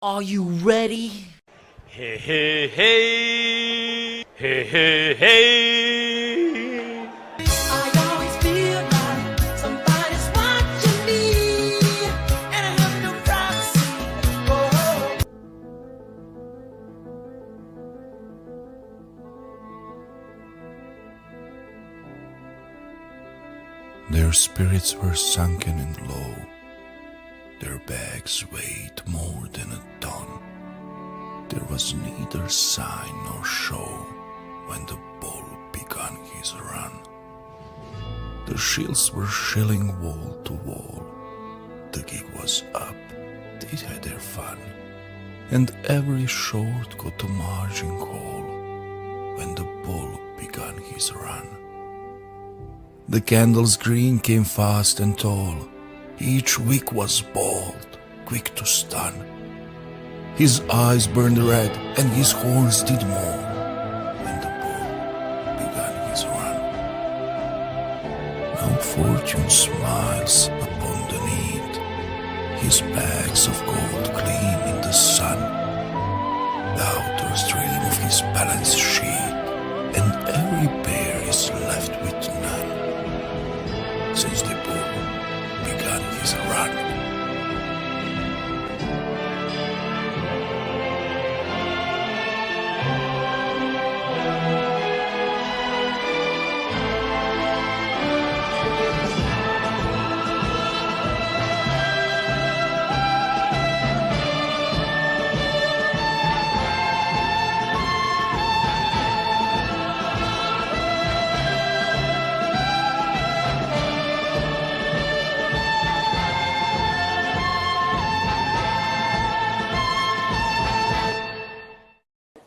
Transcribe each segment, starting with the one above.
Are you ready? Hey, hey, hey. Hey, hey, hey. I always feel like somebody's watching me, and I have no privacy. Oh. Their spirits were sunken and low. Their bags weighed more than a ton. There was neither sign nor show when the bull began his run. The shields were shilling wall to wall. The gig was up, they had their fun, and every short got a margin call when the bull began his run. The candle's green came fast and tall. Each wick was bold, quick to stun. His eyes burned red, and his horns did more when the bull began his run. Now fortune smiles upon the need. His bags of gold gleam in the sun. The outers dream of his balance sheet, and every bear is left with none. Since the bull began his run.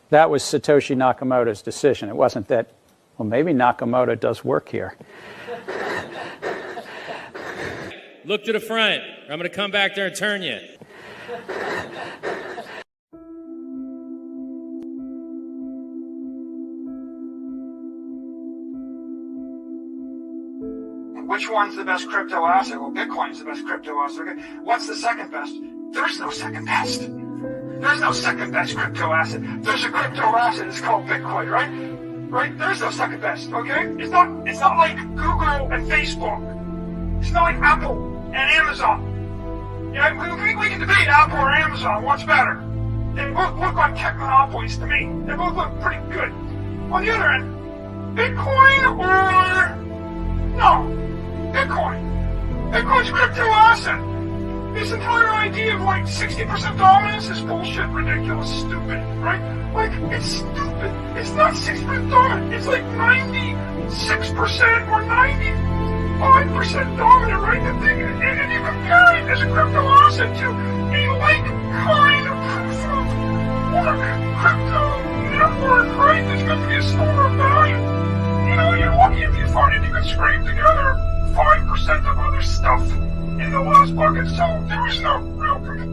That was Satoshi Nakamoto's decision. It wasn't that, well, maybe Nakamoto does work here. Look to the front, or I'm going to come back there and turn you. Which one's the best crypto asset? Well, Bitcoin's the best crypto asset. Okay. What's the second best? There's no second best. There's no second best crypto asset. There's a crypto asset. It's called Bitcoin, right? Right? There's no second best. Okay? It's not like Google and Facebook. It's not like Apple and Amazon. Yeah, we can debate Apple or Amazon. What's better? They both look like tech monopolies to me. They both look pretty good. On the other end, Bitcoin or no, Bitcoin. Bitcoin's a crypto asset. This entire idea of like 60% dominance is bullshit, ridiculous, stupid, right? Like, it's stupid. It's not 60% dominant. It's like 96% or 95% dominant, right? The thing, and you compare it as a crypto asset to a like kind of proof of work crypto network, right? That's going to be a store of value. You know, you're lucky if you find it, you can scrape together 5% of other stuff in the last bucket, so there is no real proof.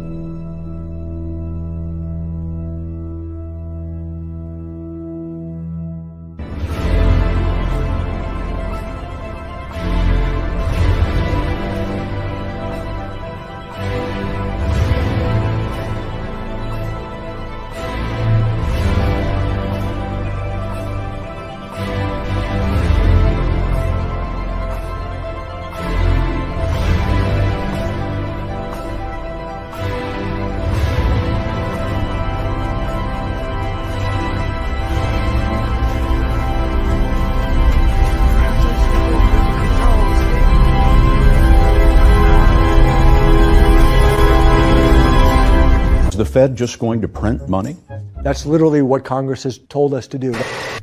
Is the Fed just going to print money? That's literally what Congress has told us to do.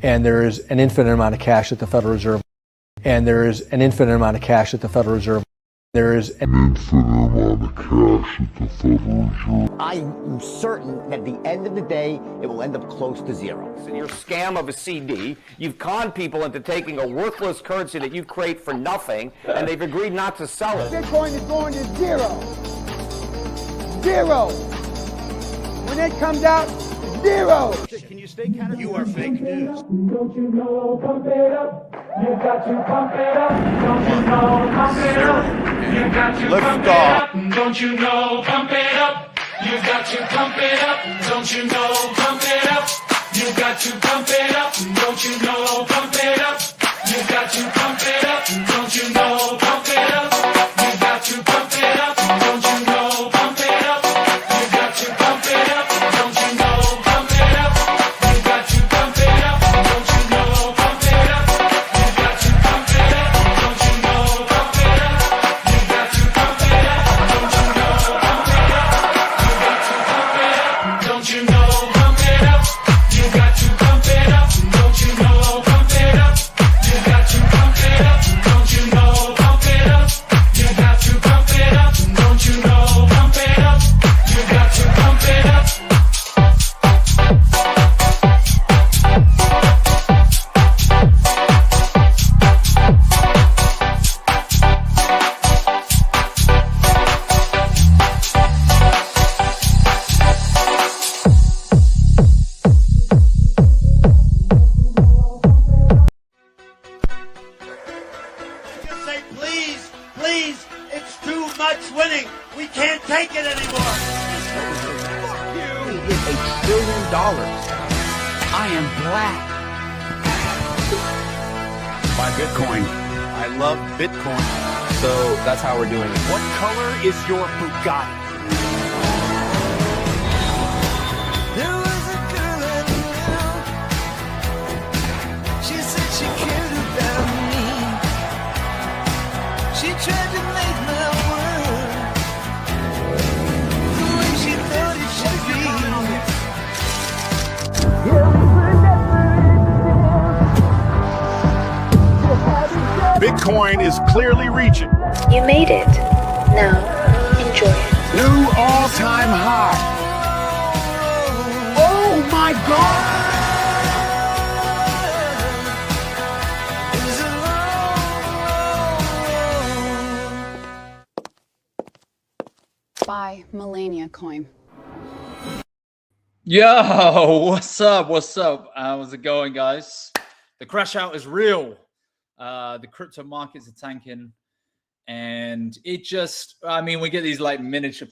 And there is an infinite amount of cash at the Federal Reserve. And there is an infinite amount of cash at the Federal Reserve. There is an infinite amount of cash at the Federal Reserve. I'm certain that at the end of the day, it will end up close to zero. In your scam of a CD, you've conned people into taking a worthless currency that you create for nothing, and they've agreed not to sell it. Bitcoin is going to zero. Zero. When it comes out, zero. Can you stay counter? You are fake news. Don't you know, pump it up. You got to pump it up. Don't you know, pump it up. You got to pump it up. Don't you know, pump it up. You got to pump it up, don't you know? Pump it up. You got to pump it up, don't you know? Pump it up. You got to pump it up, don't you know? Pump it up. You got to pump it up, don't you know? Pump it up. You got to pump it up, don't you know? Pump it up. You got to pump it up, don't you know? Pump it up. You got to pump it up, don't you know? Pump it up. You got to pump it up, don't you know? Pump it up. You got to pump it up, don't you know? Pump it up. You got to pump it up, don't you know? Pump it up. You got to pump it up, don't you know? Pump it up. You got to pump it up, don't you know? Pump it up. You got to pump it up. Just say, please, please, it's too much winning. We can't take it anymore. He is $1 trillion. I am black. Buy Bitcoin. I love Bitcoin. So that's how we're doing it. What color is your Bugatti? There was a girl I knew. She said she cared about me. She tried to make my world the way she thought it should be. Bitcoin is clearly reaching You made it. Now, enjoy it. new all-time high. Oh my God! Buy Melania coin. Yo, what's up? What's up? How's it going, guys? The crash out is real. The crypto markets are tanking, and it just, I mean, we get these like miniature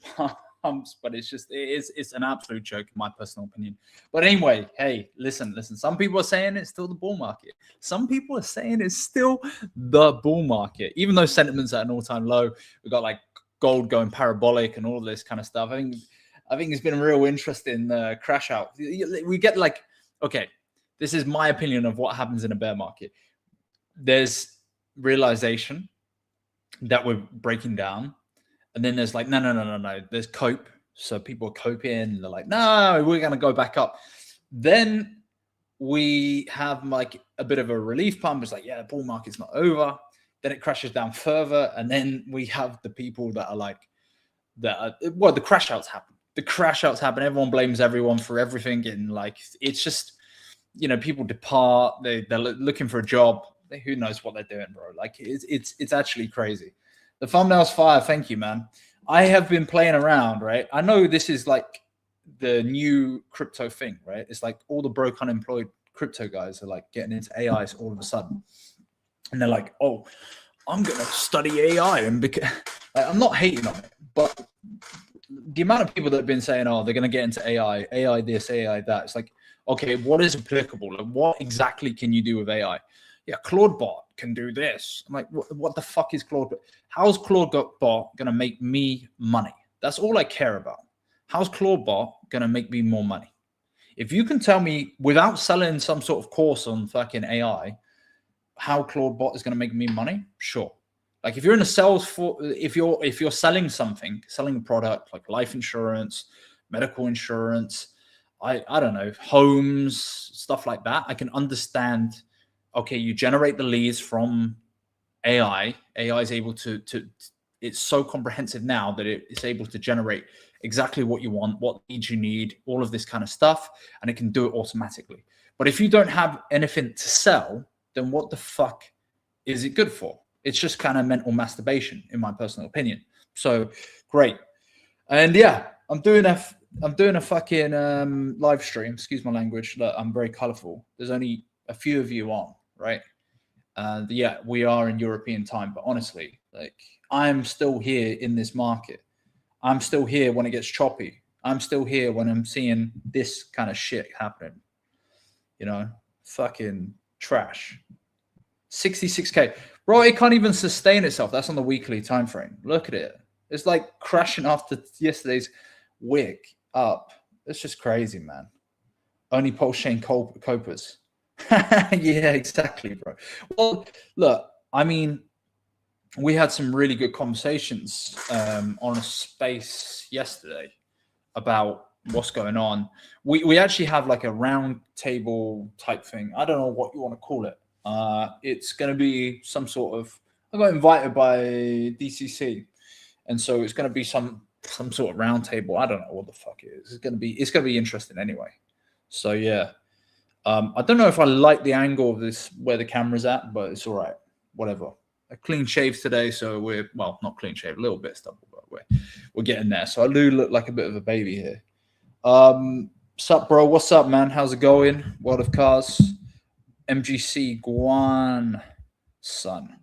pumps, but it's an absolute joke in my personal opinion. But anyway, hey, listen. Some people are saying it's still the bull market. Some people are saying it's still the bull market, even though sentiment's at an all-time low. We've got like gold going parabolic and all of this kind of stuff. I think it's been a real interesting crash out. We get like, okay, this is my opinion of what happens in a bear market. There's realization that we're breaking down, and then there's like, no. There's cope. So people are coping, and they're like, no, we're going to go back up. Then we have like a bit of a relief pump. It's like, yeah, the bull market's not over. Then it crashes down further, and then we have the people that are like, the crash outs happen. The crash outs happen. Everyone blames everyone for everything, and like it's just, people depart. They're looking for a job. Who knows what they're doing, bro? Like it's actually crazy. The thumbnail's fire. Thank you, man. I have been playing around, right? I know this is like the new crypto thing, right? It's like all the broke, unemployed crypto guys are like getting into AI all of a sudden. And they're like, oh, I'm going to study AI. And because I'm not hating on it, but the amount of people that have been saying, oh, they're going to get into AI this, AI that. It's like, okay, what is applicable? Like, what exactly can you do with AI? Yeah, Claude Bot can do this. I'm like, what the fuck is Claude Bot? How's Claude Bot going to make me money? That's all I care about. How's Claude Bot going to make me more money? If you can tell me without selling some sort of course on fucking AI, how Claude Bot is going to make me money, sure. Like if you're in a sales for, if you're selling something, selling a product like life insurance, medical insurance, I don't know, homes, stuff like that, I can understand. Okay, you generate the leads from AI. AI is able to it's so comprehensive now that it's able to generate exactly what you want, what leads you need, all of this kind of stuff, and it can do it automatically. But if you don't have anything to sell, then what the fuck is it good for? It's just kind of mental masturbation, in my personal opinion. So great. And yeah, I'm doing a fucking live stream. Excuse my language. Look, I'm very colorful. There's only a few of you on, right? And yeah, we are in European time, but honestly, like I'm still here in this market. I'm still here when it gets choppy. I'm still here when I'm seeing this kind of shit happening. You know, fucking trash. 66K. Bro, it can't even sustain itself. That's on the weekly time frame. Look at it. It's like crashing after yesterday's wick up. It's just crazy, man. Only Paul Shane Copers. Yeah, exactly, bro. Well, look, I mean, we had some really good conversations on a space yesterday about what's going on. We actually have like a round table type thing. I don't know what you want to call it. It's going to be some sort of. I got invited by DCC, and so it's going to be some sort of round table. I don't know what the fuck it is. It's going to be interesting anyway. So yeah, I don't know if I like the angle of this where the camera's at, but it's all right. Whatever. A clean shave today, so we're not clean shave, a little bit stubble, but we're getting there. So I do look like a bit of a baby here. Sup, bro? What's up, man? How's it going? World of Cars, MGC Guan, son.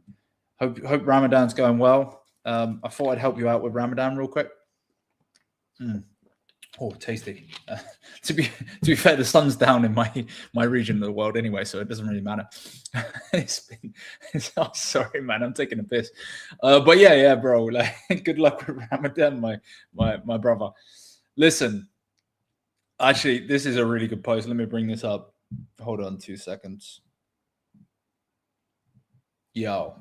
Hope Ramadan's going well. I thought I'd help you out with Ramadan real quick. Oh, tasty. To be fair, the sun's down in my region of the world anyway, so it doesn't really matter. Oh, sorry, man, I'm taking a piss. But yeah, bro. Like, good luck with Ramadan, my brother. Listen, actually, this is a really good post. Let me bring this up. Hold on 2 seconds. Yo,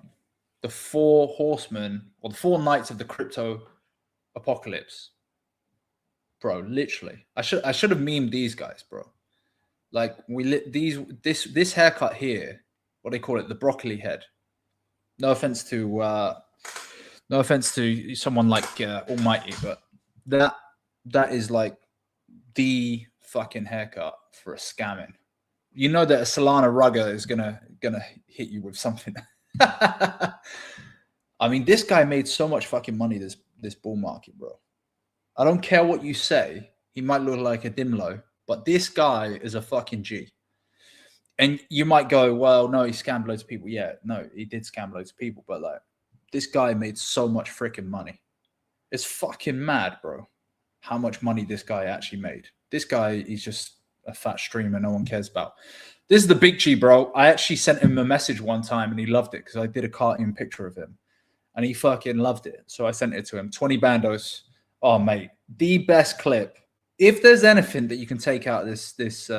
the 4 horsemen or the 4 knights of the crypto apocalypse. Bro, literally, I should have memed these guys, bro. Like this haircut here, what they call it, the broccoli head. No offense to someone like Almighty, but that is like the fucking haircut for a scamming. You know that a Solana rugger is gonna hit you with something. I mean, this guy made so much fucking money this bull market, bro. I don't care what you say. He might look like a Dimlo, but this guy is a fucking G. And you might go, well, no, he scammed loads of people. Yeah, no, he did scam loads of people, but like, this guy made so much freaking money. It's fucking mad, bro, how much money this guy actually made. This guy is just a fat streamer no one cares about. This is the big G, bro. I actually sent him a message one time and he loved it because I did a cartoon picture of him and he fucking loved it. So I sent it to him. 20 bandos. Oh, mate, the best clip. If there's anything that you can take out of this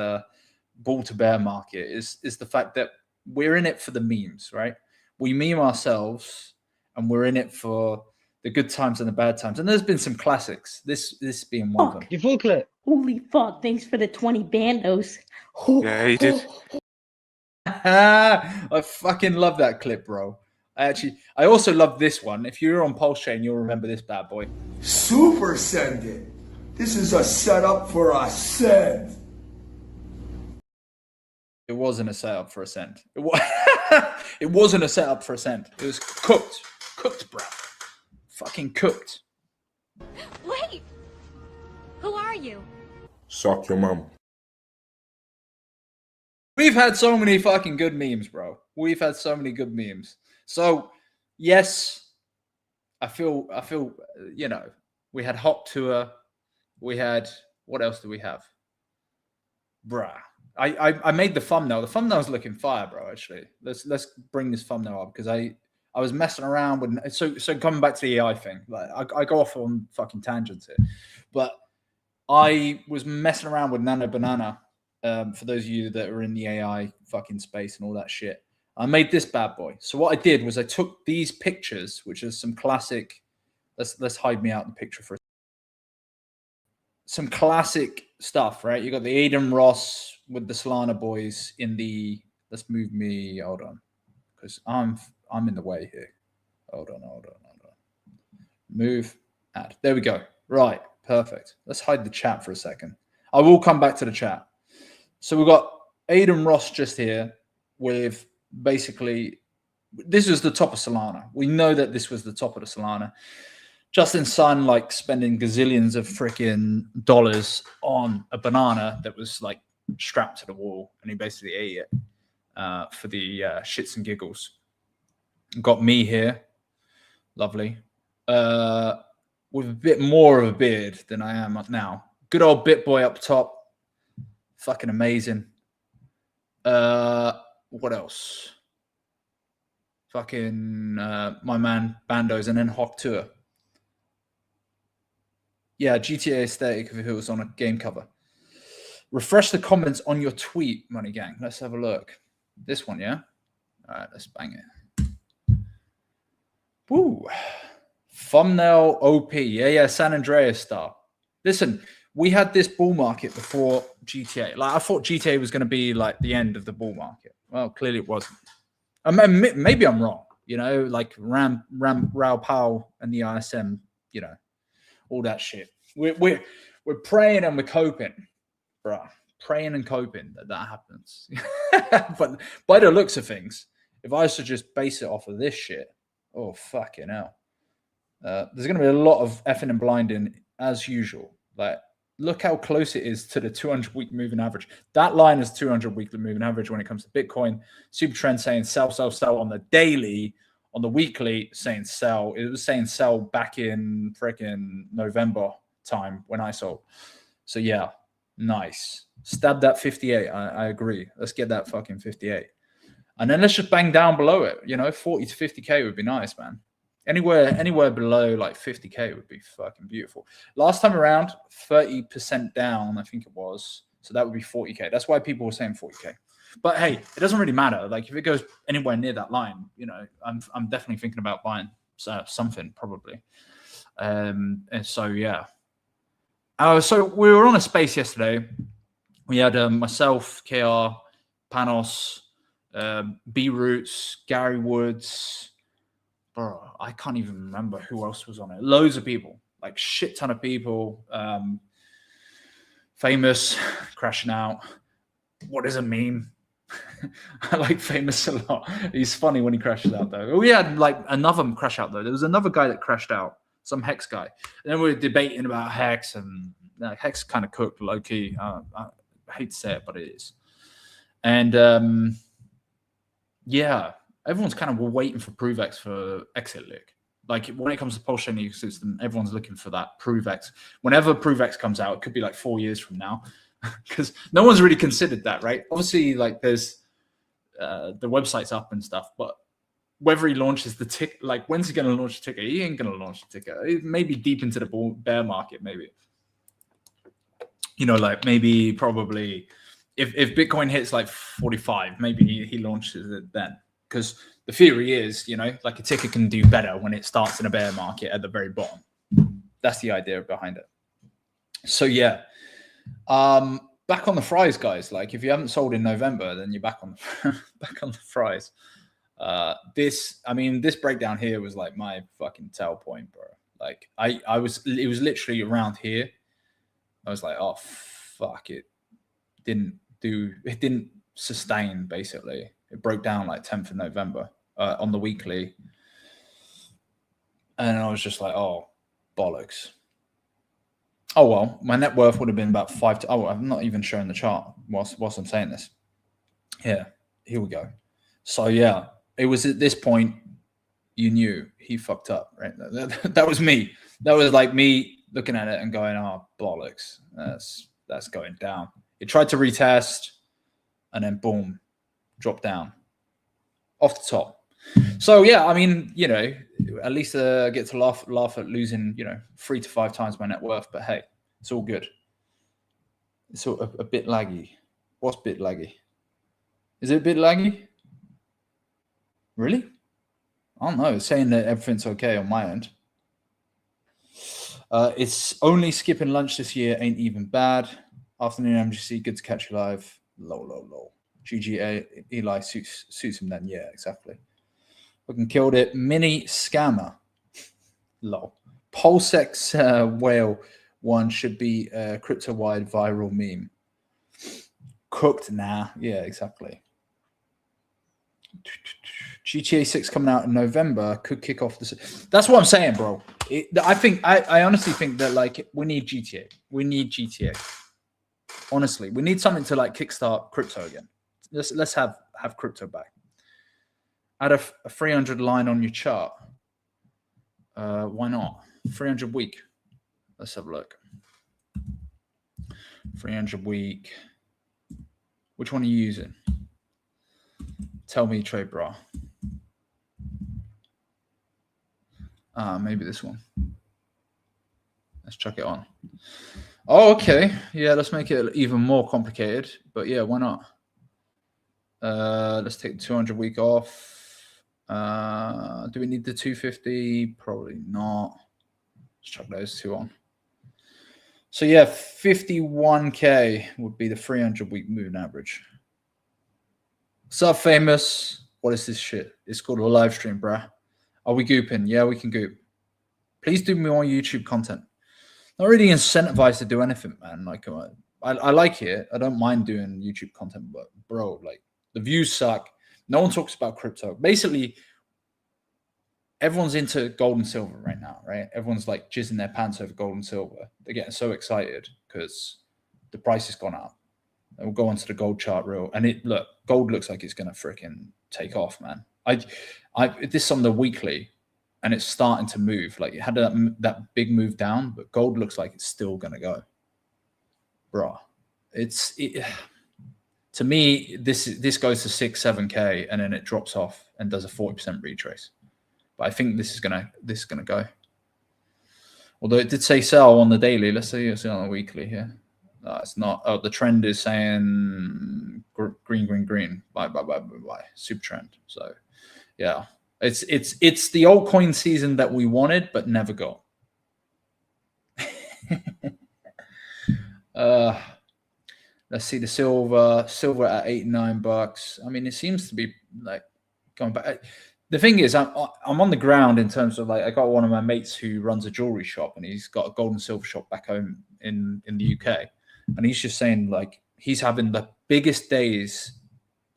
bull to bear market is the fact that we're in it for the memes, right? We meme ourselves and we're in it for the good times and the bad times. And there's been some classics, this being one of them. Your full clip. Holy fuck, thanks for the 20 bandos. Yeah, he did. I fucking love that clip, bro. I also love this one. If you're on Pulse Chain, you'll remember this bad boy. Super send it. This is a setup for a send. It wasn't a setup for a cent. It wasn't a setup for a cent. It was cooked. Cooked, bro. Fucking cooked. Wait! Who are you? Suck your mom. We've had so many fucking good memes, bro. We've had so many good memes. So, yes, I feel, you know, we had Hop Tour. We had, what else do we have? Bruh. I made the thumbnail. The thumbnail's looking fire, bro, actually. Let's bring this thumbnail up because I was messing around with, so coming back to the AI thing, like I go off on fucking tangents here, but I was messing around with Nano Banana. For those of you that are in the AI fucking space and all that shit, I made this bad boy. So what I did was I took these pictures, which is some classic. Let's hide me out the picture for some classic stuff, right? You got the Aiden Ross with the Solana boys in the. Let's move me. Hold on, because I'm in the way here. Hold on. Move. Add. There we go. Right. Perfect. Let's hide the chat for a second. I will come back to the chat. So we've got Aiden Ross just here with basically, this is the top of Solana. We know that this was the top of the Solana. Justin Sun like spending gazillions of freaking dollars on a banana that was like strapped to the wall, and he basically ate it for the shits and giggles. Got me here. Lovely. with a bit more of a beard than I am now. Good old BitBoy up top. Fucking amazing. What else? Fucking my man Bandos, and then Hawk Tour. Yeah, GTA aesthetic if it was on a game cover. Refresh the comments on your tweet, Money Gang. Let's have a look. This one, yeah? All right, let's bang it. Woo. Thumbnail OP. Yeah, San Andreas style. Listen, we had this bull market before GTA. Like, I thought GTA was going to be like the end of the bull market. Well, clearly it wasn't. I mean, maybe I'm wrong. You know, like Rao Powell and the ISM, you know, all that shit. We're praying and we're coping, bro. Praying and coping that happens. But by the looks of things, if I was to just base it off of this shit, oh fucking hell. There's going to be a lot of effing and blinding as usual. Like, look how close it is to the 200-week moving average. That line is 200-weekly moving average when it comes to Bitcoin. Super Trend saying sell, sell, sell on the daily. On the weekly, saying sell. It was saying sell back in freaking November time when I sold. So yeah, nice. Stab that 58. I agree. Let's get that fucking 58. And then let's just bang down below it. You know, 40 to 50K would be nice, man. Anywhere below like 50K would be fucking beautiful. Last time around, 30% down, I think it was. So that would be 40K. That's why people were saying 40K. But hey, it doesn't really matter. Like if it goes anywhere near that line, you know, I'm definitely thinking about buying something probably. And so yeah. So we were on a space yesterday. We had myself, KR, Panos, B Roots, Gary Woods. Bro, I can't even remember who else was on it. Loads of people, like shit ton of people. Famous crashing out. What is a meme? I like Famous a lot. He's funny when he crashes out, though. We had like another crash out, though. There was another guy that crashed out, some Hex guy. And then we were debating about Hex, and Hex kind of cooked low key. I hate to say it, but it is. And yeah, everyone's kind of waiting for ProveX for exit lick. Like when it comes to pulse chain ecosystem, everyone's looking for that ProveX. Whenever ProveX comes out, it could be like 4 years from now, because no one's really considered that, right? Obviously, like there's the website's up and stuff, but whether he launches the ticket, like when's he going to launch the ticket? He ain't going to launch the ticket. It may be deep into the bear market, maybe. You know, like maybe probably if Bitcoin hits like 45, maybe he launches it then. Because the theory is, you know, like a ticket can do better when it starts in a bear market at the very bottom. That's the idea behind it. So yeah, back on the fries, guys. Like if you haven't sold in November, then you're back on the fries. This breakdown here was like my fucking tell point, bro. Like it was literally around here. I was like, oh fuck, it didn't sustain basically. It broke down like 10th of November on the weekly. And I was just like, oh, bollocks. Oh, well, my net worth would have been about I'm not even showing the chart whilst I'm saying this. Yeah, here we go. So, yeah, it was at this point you knew he fucked up, right? That was me. That was like me looking at it and going, oh, bollocks. That's going down. It tried to retest and then boom. Drop down off the top. So yeah, I mean, you know, at least I get to laugh at losing, you know, 3 to 5 times my net worth. But hey, it's all good. It's all a bit laggy. What's bit laggy? Is it a bit laggy? Really? I don't know. It's saying that everything's okay on my end. It's only skipping lunch this year. Ain't even bad. Afternoon MGC. Good to catch you live. Low. GGA Eli suits him then. Yeah, exactly. Fucking killed it. Mini scammer. Lol. Pulsex whale one should be a crypto-wide viral meme. Cooked? Nah. Yeah, exactly. GTA 6 coming out in November could kick off this. That's what I'm saying, bro. I honestly think that like we need GTA. We need GTA. Honestly, we need something to like kickstart crypto again. Let's have crypto back. Add a 300 line on your chart. Why not? 300 week. Let's have a look. 300 week. Which one are you using? Tell me, Trade Bra. Maybe this one. Let's chuck it on. Oh, okay. Yeah, let's make it even more complicated. But yeah, why not? Let's take the 200 week off. Do we need the 250? Probably not. Let's chuck those two on. So yeah, 51K would be the 300 week moving average. What's up, famous? What is this shit? It's called a live stream, bruh. Are we gooping? Yeah, we can goop. Please do more YouTube content. Not really incentivized to do anything, man. Like, I like it. I don't mind doing YouTube content, but bro, like, the views suck. No one talks about crypto. Basically, everyone's into gold and silver right now, right? Everyone's like jizzing their pants over gold and silver. They're getting so excited because the price has gone up. And we'll go onto the gold chart real. And gold looks like it's gonna freaking take off, man. This is on the weekly, and it's starting to move. Like, it had that big move down, but gold looks like it's still gonna go, bro. To me, this goes to 6-7K, and then it drops off and does a 40% retrace. But I think this is gonna go. Although it did say sell on the daily. Let's see on the weekly here. No, it's not. Oh, the trend is saying green. Buy. Super trend. So yeah, it's the altcoin season that we wanted but never got. Let's see the silver at $89. I mean, it seems to be like going back. The thing is, I'm on the ground in terms of, like, I got one of my mates who runs a jewelry shop, and he's got a gold and silver shop back home in the UK, and he's just saying, like, he's having the biggest days,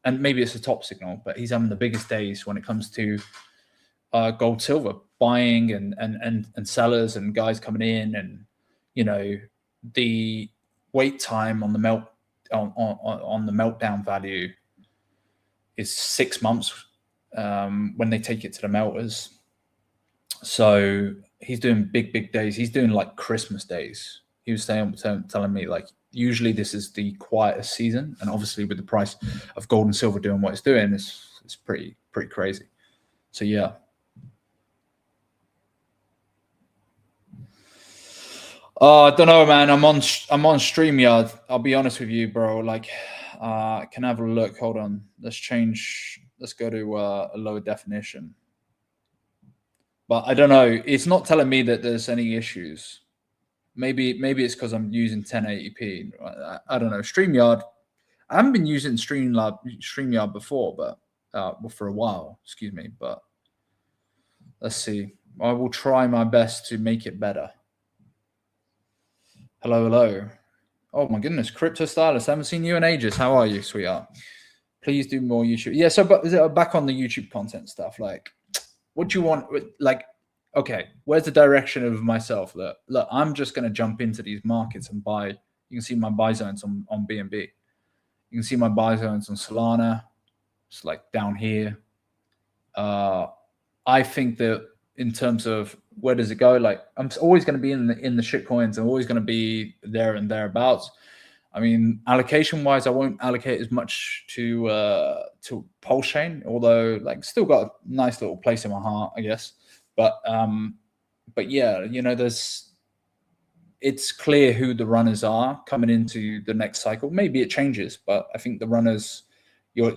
and maybe it's a top signal, but he's having the biggest days when it comes to gold silver buying and sellers and guys coming in, and the wait time on the on the meltdown value is 6 months. When they take it to the melters. So he's doing big days. He's doing like Christmas days. He was telling me, like, usually this is the quietest season, and obviously with the price of gold and silver doing what it's doing, it's pretty crazy. So yeah. I don't know, man. I'm on StreamYard. I'll be honest with you, bro. Like, can I have a look? Hold on. Let's go to a lower definition. But I don't know. It's not telling me that there's any issues. Maybe it's because I'm using 1080p. I don't know. StreamYard. I haven't been using StreamYard before, but for a while. Excuse me. But let's see. I will try my best to make it better. Hello. Oh my goodness, Crypto Stylist. I haven't seen you in ages. How are you, sweetheart? Please do more YouTube. Yeah, so but back on the YouTube content stuff, like, what do you want? Like, okay, where's the direction of myself? Look, I'm just going to jump into these markets and buy. You can see my buy zones on BNB. You can see my buy zones on Solana. It's like down here. I think that in terms of where does it go, like, I'm always going to be in the shit coins. I'm always going to be there and thereabouts. I mean, allocation wise, I won't allocate as much to Pulse Chain, although, like, still got a nice little place in my heart, I guess. But yeah, it's clear who the runners are coming into the next cycle. Maybe it changes, but I think the runners, your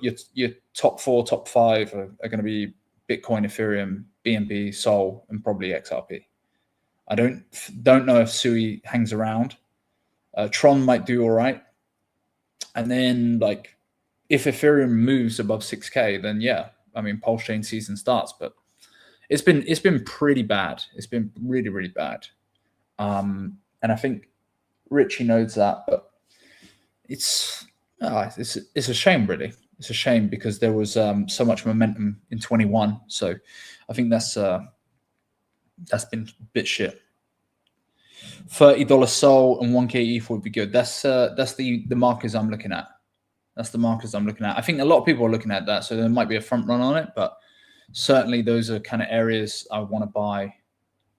top 4, top 5 are going to be Bitcoin, Ethereum, BNB, Sol, and probably XRP. I don't know if Sui hangs around. Tron might do all right. And then, like, if Ethereum moves above 6K, then yeah, I mean, Pulse Chain season starts. But it's been pretty bad. It's been really bad. And I think Richie knows that. But it's a shame, really. It's a shame because there was so much momentum in 21. So I think that's been a bit shit. $30 Sol and 1K ETH would be good. That's the markers I'm looking at. That's the markers I'm looking at. I think a lot of people are looking at that, so there might be a front run on it, but certainly those are kind of areas I want to buy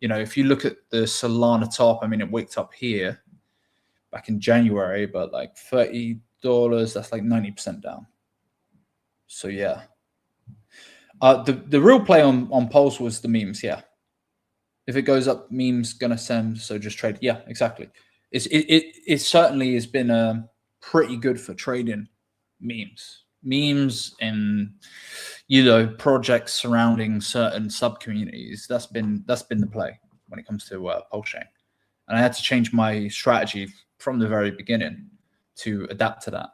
You know, if you look at the Solana top, I mean, it wicked up here back in January, but like $30, that's like 90% down. So yeah. The real play on Pulse was the memes, yeah. If it goes up, memes gonna send, so just trade. Yeah, exactly. It certainly has been pretty good for trading memes and, you know, projects surrounding certain sub communities. That's been the play when it comes to Pulse chain, and I had to change my strategy from the very beginning to adapt to that.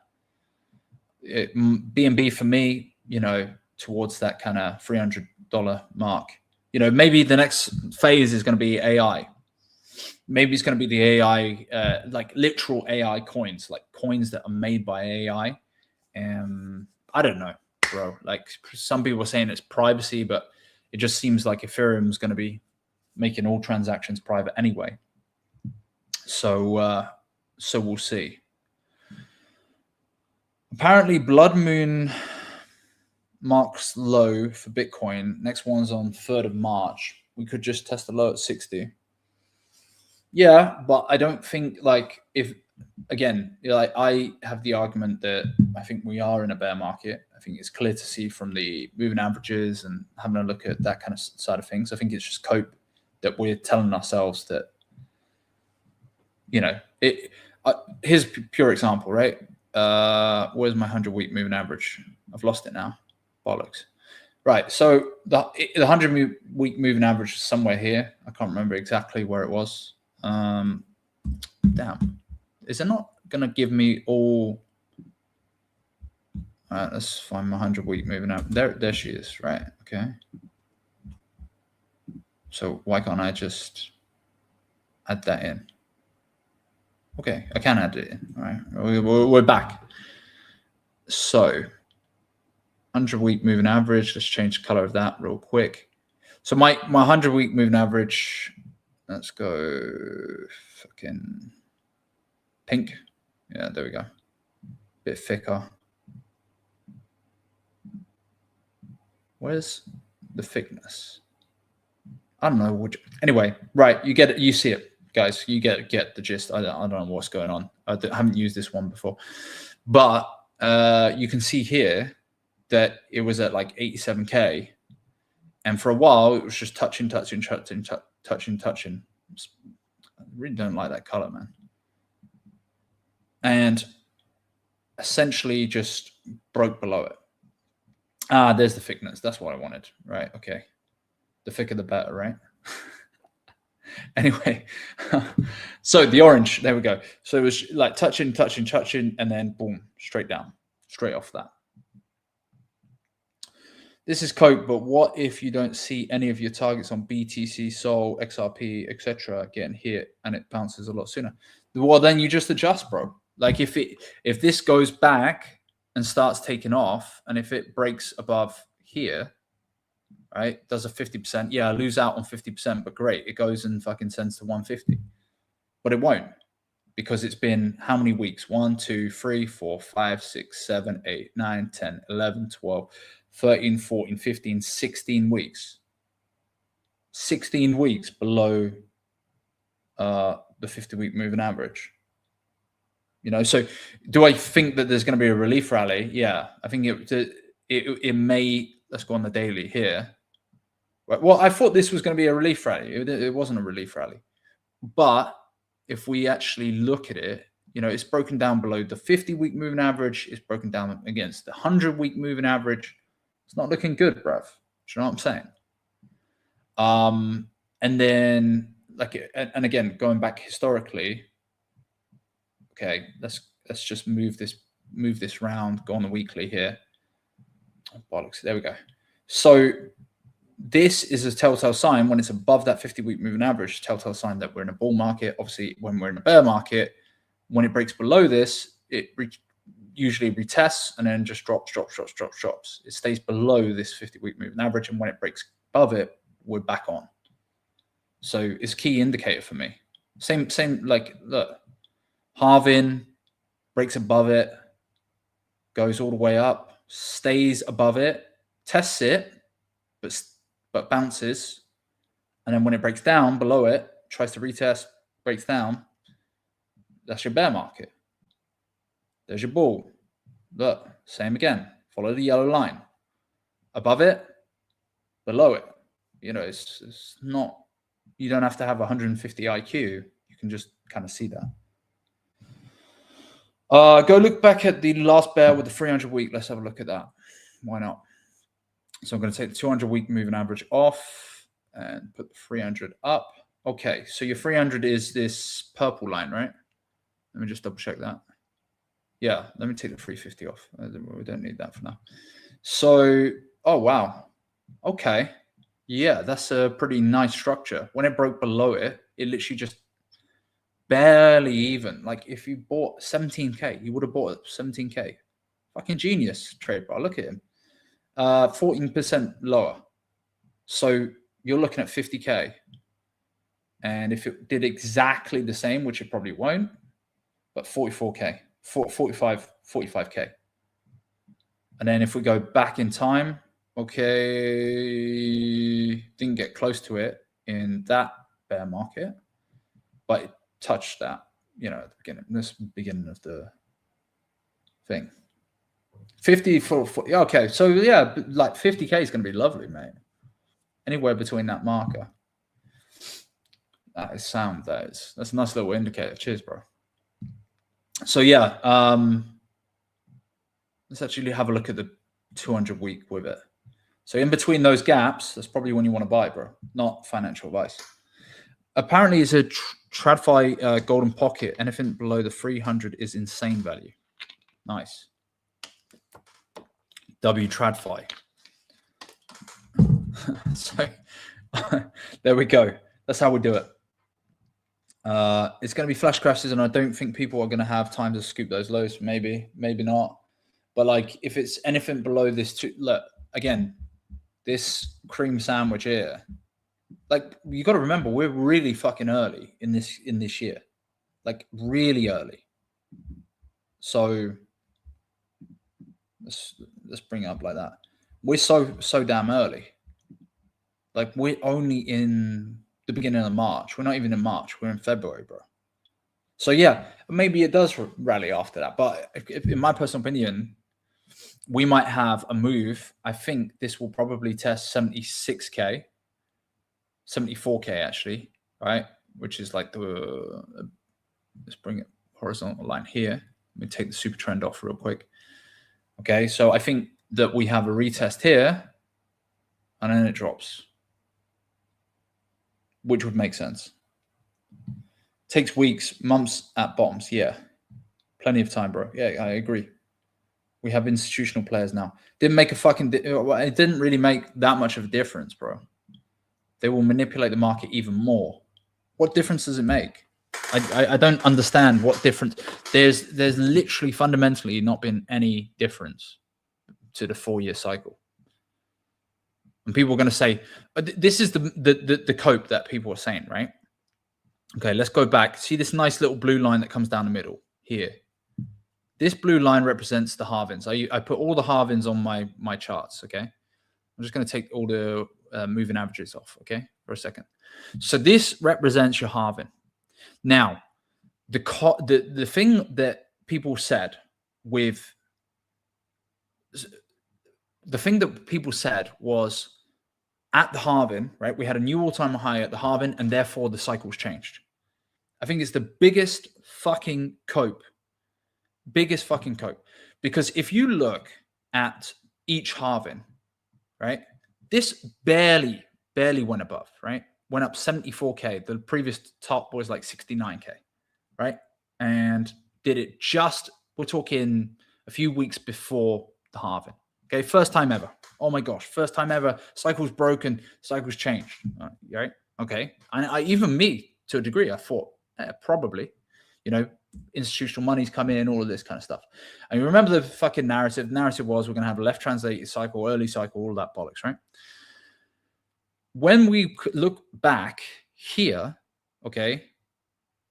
BNB for me, you know, towards that kind of $300 mark. You know, maybe the next phase is going to be AI. Maybe it's going to be the AI, like literal AI coins, like coins that are made by AI. I don't know, bro. Like some people are saying it's privacy, but it just seems like Ethereum is going to be making all transactions private anyway. So, so we'll see. Apparently, Blood Moon marks low for Bitcoin. Next one's on 3rd of March. We could just test the low at 60. Yeah, but I don't think, like, if, again, like, I have the argument that I think we are in a bear market. I think it's clear to see from the moving averages and having a look at that kind of side of things. I think it's just cope that we're telling ourselves that, you know, here's a pure example, right? Where's my 100-week moving average? I've lost it now. Bollocks. Right. So the 100-week moving average is somewhere here. I can't remember exactly where it was. Damn. Is it not going to give me all? All right, let's find my 100-week moving average. There she is. Right. Okay. So why can't I just add that in? Okay, I can add it in. All right. We're back. So 100-week moving average. Let's change the color of that real quick. So my 100-week moving average, let's go fucking pink. Yeah, there we go. Bit thicker. Where's the thickness? I don't know. Anyway, right. You get it. You see it, guys. You get the gist. I don't know what's going on. I haven't used this one before, but you can see here that it was at like 87K, and for a while it was just touching. I really don't like that color, man. And essentially just broke below it. There's the thickness. That's what I wanted. Right. Okay. The thicker the better, right? Anyway, so the orange, there we go. So it was like touching, and then boom, straight down, straight off that. This is cope, but what if you don't see any of your targets on BTC, Sol, XRP, etc. getting hit and it bounces a lot sooner? Well, then you just adjust, bro. Like if this goes back and starts taking off, and if it breaks above here, right, does a 50%, yeah, I lose out on 50%, but great, it goes and fucking sends to 150. But it won't, because it's been how many weeks? 1, 2, 3, 4, 5, 6, 7, 8, 9, 10, 11, 12, 13, 14, 15, 16 weeks. 16 weeks below the 50-week moving average. You know, so do I think that there's going to be a relief rally? Yeah, I think it may. Let's go on the daily here. Well, I thought this was going to be a relief rally. It wasn't a relief rally. But if we actually look at it, you know, it's broken down below the 50-week moving average. It's broken down against the 100-week moving average. It's not looking good, bruv. Do you know what I'm saying? And then, like, and again, going back historically, okay, let's just move this round, go on the weekly here. Oh, bollocks. There we go. So this is a telltale sign when it's above that 50-week moving average, telltale sign that we're in a bull market. Obviously, when we're in a bear market, when it breaks below this, it usually retests and then just drops. It stays below this 50-week moving average, and when it breaks above it, we're back on. So it's a key indicator for me. Same like, look, halving, breaks above it, goes all the way up, stays above it, tests it, but bounces, And then when it breaks down below it, tries to retest, breaks down, that's your bear market. There's your bull. Look, same again. Follow the yellow line. Above it, below it. You know, it's not, you don't have to have 150 IQ. You can just kind of see that. Go look back at the last bear with the 300 week. Let's have a look at that. Why not? So I'm going to take the 200 week moving average off and put the 300 up. Okay, so your 300 is this purple line, right? Let me just double check that. Yeah, let me take the 350 off. We don't need that for now. So, oh, wow. Okay. Yeah, that's a pretty nice structure. When it broke below it, it literally just barely even. Like if you bought 17K, you would have bought it 17K. Fucking genius trade bar. Look at him. 14% lower. So you're looking at 50K. And if it did exactly the same, which it probably won't, but 44K, 45K. And then if we go back in time, okay, didn't get close to it in that bear market, but it touched that, you know, at the beginning, this beginning of the thing. 50 for okay, so yeah, like 50K is going to be lovely, mate. Anywhere between that marker. That is sound. That's a nice little indicator. Cheers, bro. So yeah, let's actually have a look at the 200 week with it. So in between those gaps, that's probably when you want to buy, bro. Not financial advice. Apparently, it's a TradFi golden pocket. Anything below the 300 is insane value. Nice. W TradFi. So there we go. That's how we do it. It's going to be flash crashes, and I don't think people are going to have time to scoop those lows. Maybe not. But like, if it's anything below this, look again, this cream sandwich here. Like, you got to remember, we're really fucking early in this year, like really early. So let's bring it up like that. We're so damn early. Like, we're only in the beginning of March. We're not even in March. We're in February, bro. So yeah, maybe it does rally after that. But if, in my personal opinion, we might have a move. I think this will probably test 76K, 74K actually, right? Which is like the, let's bring it horizontal line here. Let me take the super trend off real quick. Okay, so I think that we have a retest here and then it drops, which would make sense. Takes weeks, months at bottoms. Yeah, plenty of time, bro. Yeah, I agree. We have institutional players now. Didn't make a fucking, it didn't really make that much of a difference, bro. They will manipulate the market even more. What difference does it make? I don't understand what difference. There's literally fundamentally not been any difference to the 4-year cycle. And people are going to say, this is the cope that people are saying, right? Okay, let's go back. See this nice little blue line that comes down the middle here. This blue line represents the halvings. I put all the halvings on my charts, okay? I'm just going to take all the moving averages off, okay, for a second. So this represents your halving. Now, the thing that people said with the thing that people said was at the halving, right? We had a new all-time high at the halving, and therefore the cycle's changed. I think it's the biggest fucking cope. Biggest fucking cope. Because if you look at each halving, right? This barely went above, right? Went up 74K. The previous top was like 69K, right? And did it just, we're talking a few weeks before the halving. Okay, first time ever. Oh my gosh, first time ever. Cycle's broken, cycle's changed. Right? Okay. And even me, to a degree, I thought, probably, you know, institutional money's come in, all of this kind of stuff. And you remember the fucking narrative. The narrative was we're going to have a left translated cycle, early cycle, all that bollocks, right? When we look back here, okay,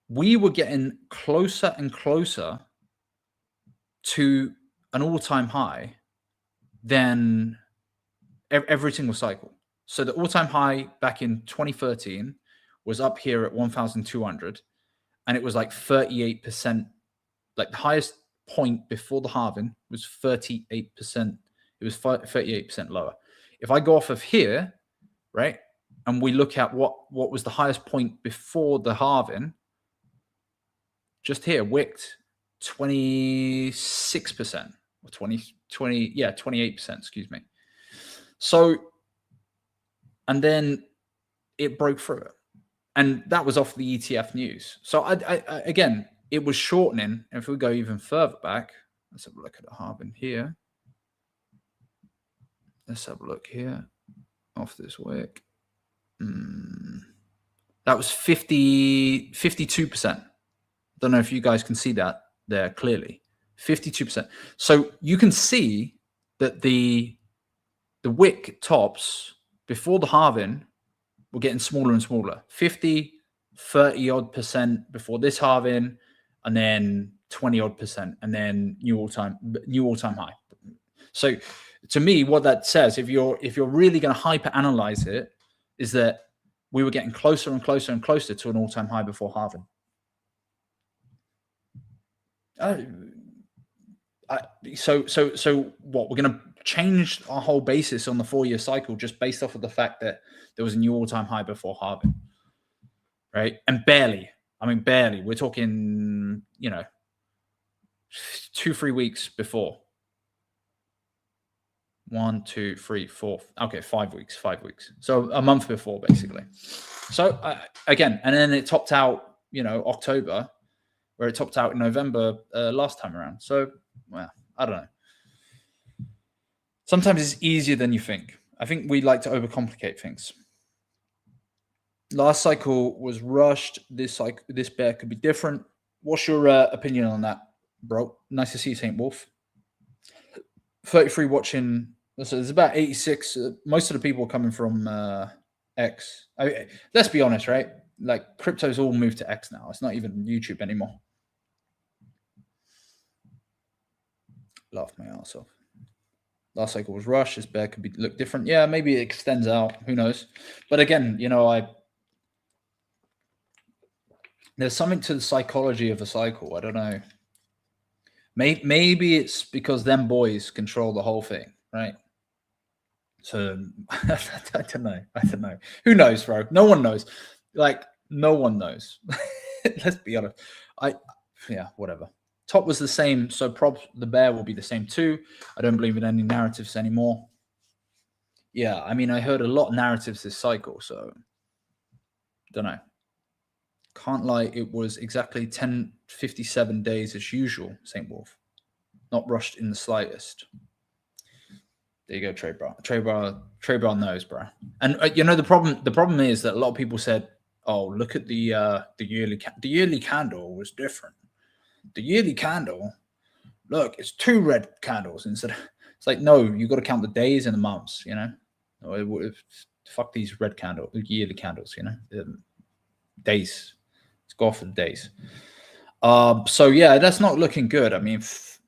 we were getting closer and closer to an all-time high than every single cycle. So the all-time high back in 2013 was up here at 1,200, and it was like 38%. Like the highest point before the halving was 38%. It was 38% lower. If I go off of here, right, and we look at what was the highest point before the halving, just here, wicked 26% or 28%, excuse me. So, and then it broke through it. And that was off the ETF news. So I again, it was shortening. If we go even further back, let's have a look at the halving here. Let's have a look here off this wick. That was 52%. Don't know if you guys can see that there clearly. 52%. So you can see that the wick tops before the halving were getting smaller and smaller. 50, 30 odd percent before this halving, and then 20 odd percent, and then new all-time high. So to me, what that says, if you're really going to hyper analyze it, is that we were getting closer and closer and closer to an all-time high before halving. So what? We're going to change our whole basis on the 4-year cycle just based off of the fact that there was a new all-time high before halving, right? And barely. I mean, barely. We're talking, 2-3 weeks before. 1, 2, 3, 4. Okay, 5 weeks. 5 weeks. So a month before, basically. So again, and then it topped out, October, where it topped out in November last time around. So, well, I don't know. Sometimes it's easier than you think. I think we like to overcomplicate things. Last cycle was rushed. This bear could be different. What's your opinion on that, bro? Nice to see you, St. Wolf. 33 watching. So there's about 86. Most of the people are coming from X. Let's be honest, right? Like crypto's all moved to X now. It's not even YouTube anymore. Laughed my ass off. Last cycle was rushed. This bear could look different. Yeah, maybe it extends out. Who knows? But again, there's something to the psychology of a cycle. I don't know. Maybe it's because them boys control the whole thing, right? So I don't know. Who knows, bro? No one knows. Like no one knows. Let's be honest. Whatever. Top was the same, so the bear will be the same too. I don't believe in any narratives anymore. Yeah, I mean, I heard a lot of narratives this cycle, so don't know. Can't lie, it was exactly 10:57 days as usual, St. Wolf. Not rushed in the slightest. There you go, Trey Bra knows, bro. And the problem is that a lot of people said, "Oh, look at the yearly candle was different. The yearly candle, look, it's 2 red candles instead." It's like, no, you got to count the days and the months. Fuck these yearly candles. Days. Let's go for the days. So yeah, that's not looking good. I mean,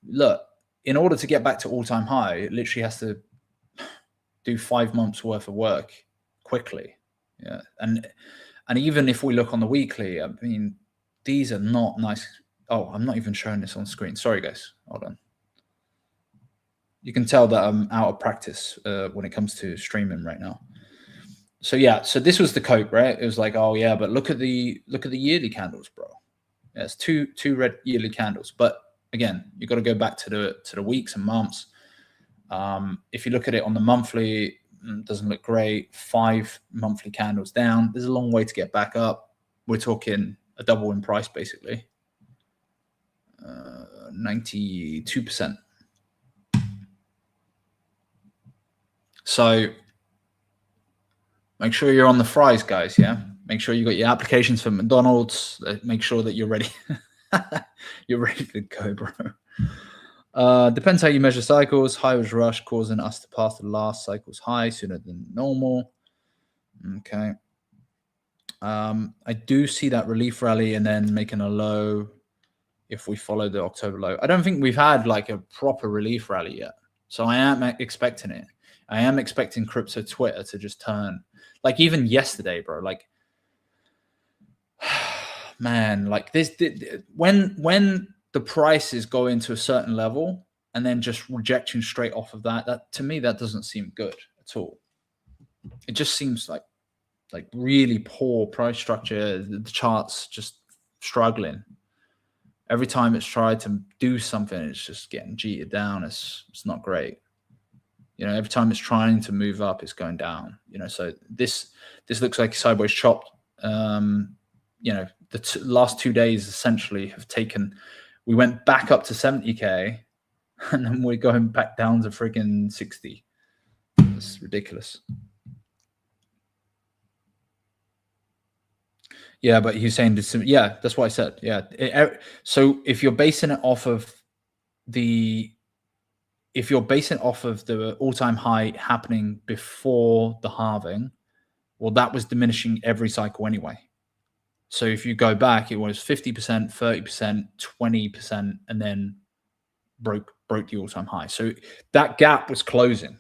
look, in order to get back to all-time high, it literally has to do 5 months worth of work quickly. Yeah, and even if we look on the weekly, I mean, these are not nice. Oh, I'm not even showing this on screen. Sorry, guys. Hold on. You can tell that I'm out of practice when it comes to streaming right now. So yeah, so this was the cope, right? It was like, oh yeah, but look at the yearly candles, bro. Yeah, it's two red yearly candles. But again, you got to go back to the weeks and months. If you look at it on the monthly, it doesn't look great. 5 monthly candles down. There's a long way to get back up. We're talking a double in price, basically. 92%. So make sure you're on the fries, guys. Yeah, make sure you got your applications for McDonald's. Make sure that you're ready. You're ready to go, bro. Depends how you measure cycles. High was rushed, causing us to pass the last cycle's high sooner than normal. Okay. I do see that relief rally and then making a low if we follow the October low. I don't think we've had like a proper relief rally yet. So I am expecting it. I am expecting crypto Twitter to just turn, like even yesterday, bro. Like, man, like this, when the prices go into a certain level and then just rejection straight off of that, that to me that doesn't seem good at all. It just seems like really poor price structure. The charts just struggling. Every time it's tried to do something, it's just getting jeeted down. It's not great. You know, every time it's trying to move up, it's going down. You know, so this looks like sideways chopped. You know, the last 2 days essentially have taken. We went back up to 70K, and then we're going back down to friggin' 60. It's ridiculous. Yeah, but he's saying this. Yeah, that's what I said. Yeah. So if you're basing it off of the all-time high happening before the halving, well, that was diminishing every cycle anyway. So if you go back, it was 50%, 30%, 20%, and then broke the all-time high. So that gap was closing.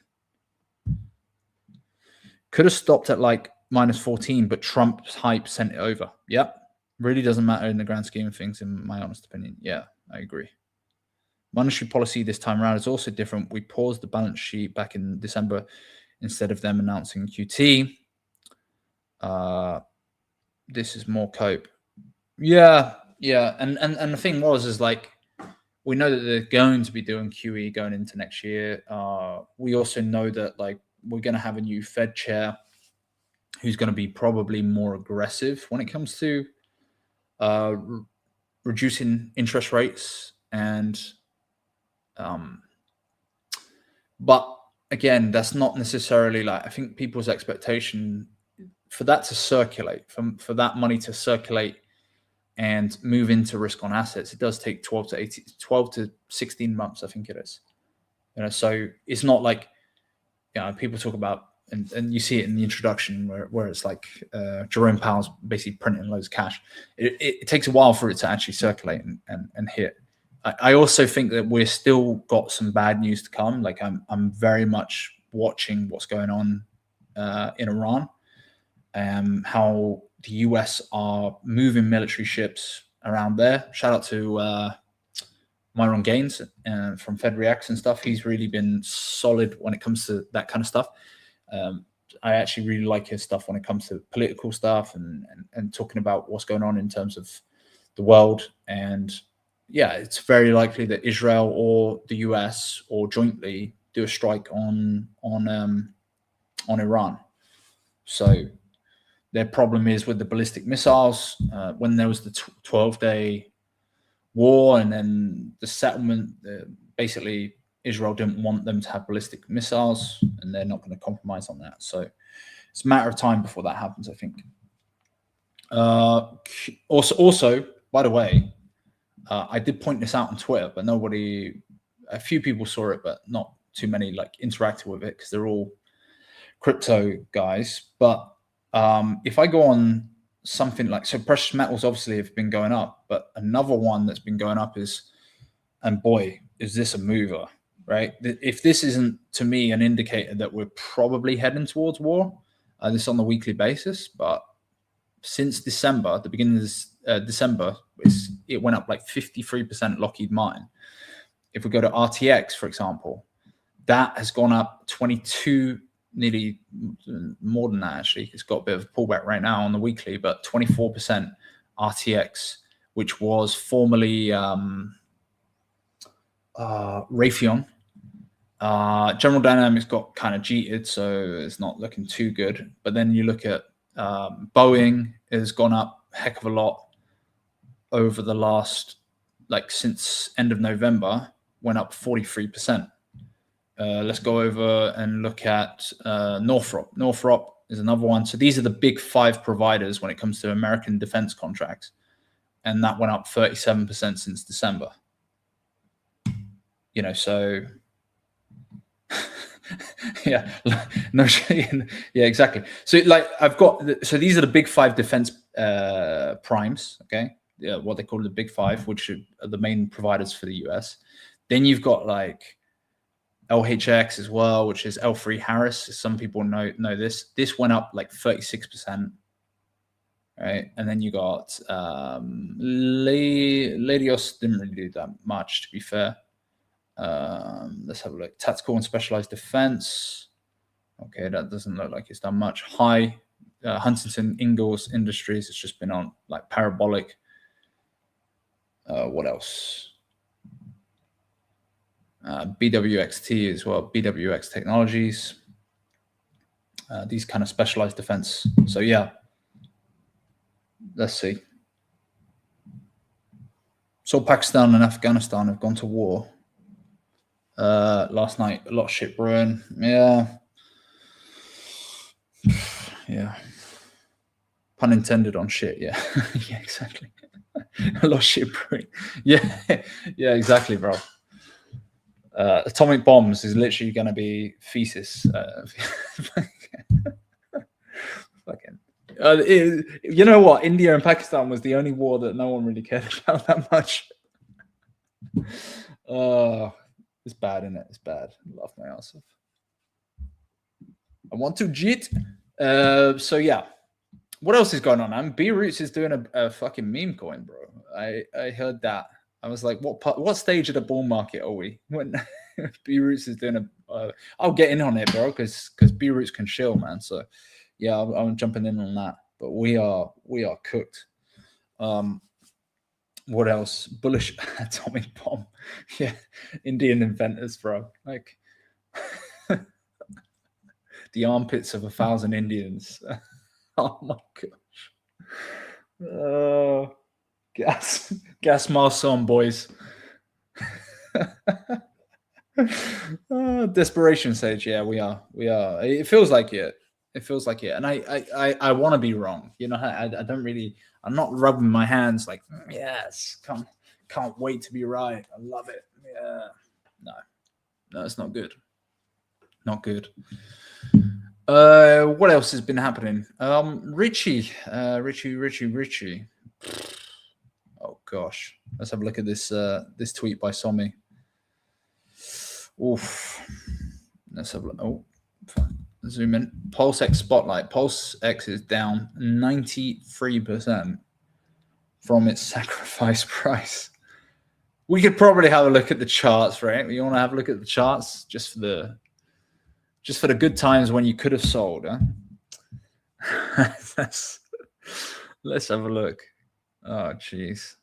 Could have stopped at like -14, but Trump's hype sent it over. Yep. Really doesn't matter in the grand scheme of things, in my honest opinion. Yeah, I agree. Monetary policy this time around is also different. We paused the balance sheet back in December instead of them announcing QT. This is more cope. Yeah. And the thing is like, we know that they're going to be doing QE going into next year. We also know that like we're going to have a new Fed chair who's going to be probably more aggressive when it comes to reducing interest rates. And but again, that's not necessarily like, I think people's expectation for that to circulate, for that money to circulate and move into risk on assets, it does take 12 to 16 months, I think it is. You know, so it's not like, you know, people talk about, and you see it in the introduction where it's like Jerome Powell's basically printing loads of cash. It takes a while for it to actually circulate and hit. I also think that we're still got some bad news to come. Like I'm very much watching what's going on in Iran, how the US are moving military ships around there. Shout out to Myron Gaines from Fed Reacts and stuff. He's really been solid when it comes to that kind of stuff. I actually really like his stuff when it comes to political stuff and talking about what's going on in terms of the world. And yeah, it's very likely that Israel or the US or jointly do a strike on Iran. So their problem is with the ballistic missiles. When there was the 12-day war and then the settlement, basically Israel didn't want them to have ballistic missiles, and they're not going to compromise on that. So it's a matter of time before that happens, I think. Also, by the way, I did point this out on Twitter, but a few people saw it, but not too many like interacted with it because they're all crypto guys. But if I go on something like, so precious metals obviously have been going up, but another one that's been going up is, and boy, is this a mover, right? If this isn't, to me, an indicator that we're probably heading towards war, this is on the weekly basis, but since December, the beginning of this, December, it went up like 53% Lockheed Martin. If we go to RTX, for example, that has gone up 22, nearly more than that, actually. It's got a bit of a pullback right now on the weekly, but 24% RTX, which was formerly Raytheon. General Dynamics got kind of cheated, so it's not looking too good. But then you look at Boeing has gone up a heck of a lot over the last, like since end of November, went up 43%. Let's go over and look at Northrop. Northrop is another one. So these are the big 5 providers when it comes to American defense contracts. And that went up 37% since December. You know, so yeah, no, yeah, exactly. So like so these are the big 5 defense primes, okay? Yeah, what they call the big 5, which are the main providers for the US. Then you've got like LHX as well, which is L3 Harris. Some people know this. This went up like 36%. Right, and then you got Ladios didn't really do that much, to be fair. Let's have a look. Tactical and specialized defense. Okay, that doesn't look like it's done much. High Huntington Ingalls Industries. It's just been on like parabolic. What else? BWXT as well. BWX Technologies. These kind of specialized defense. So yeah. Let's see. So Pakistan and Afghanistan have gone to war. Last night, a lot of shit brewing. Yeah. Yeah. Pun intended on shit, yeah. Yeah, exactly. A lot of shit brewing. Yeah, yeah, exactly, bro. Atomic bombs is literally going to be thesis. Fucking. You know what? India and Pakistan was the only war that no one really cared about that much. It's bad, isn't it? It's bad. I laugh my ass off. I want to jit. So yeah. What else is going on? B-Roots is doing a fucking meme coin, bro. I heard that. I was like, what stage of the bull market are we? When B-Roots is doing I'll get in on it, bro, because B-Roots can chill, man. So yeah, I'm jumping in on that. But we are cooked. What else? Bullish atomic bomb. Yeah, Indian inventors, bro. Like the armpits of 1,000 Indians. Oh my gosh. Gas mask on, boys. Desperation stage. Yeah, we are. It feels like it. It feels like it. And I want to be wrong. You know, I don't really. I'm not rubbing my hands like, yes, can't wait to be right. I love it. Yeah. No, it's not good. Not good. What else has been happening? Richie. Oh gosh, let's have a look at this this tweet by Somi. Oof. Let's have a look. Oh, zoom in. Pulse X spotlight. Pulse X is down 93% from its sacrifice price. We could probably have a look at the charts, right? You want to have a look at the charts just for the good times when you could have sold, huh? Let's have a look. Oh, jeez.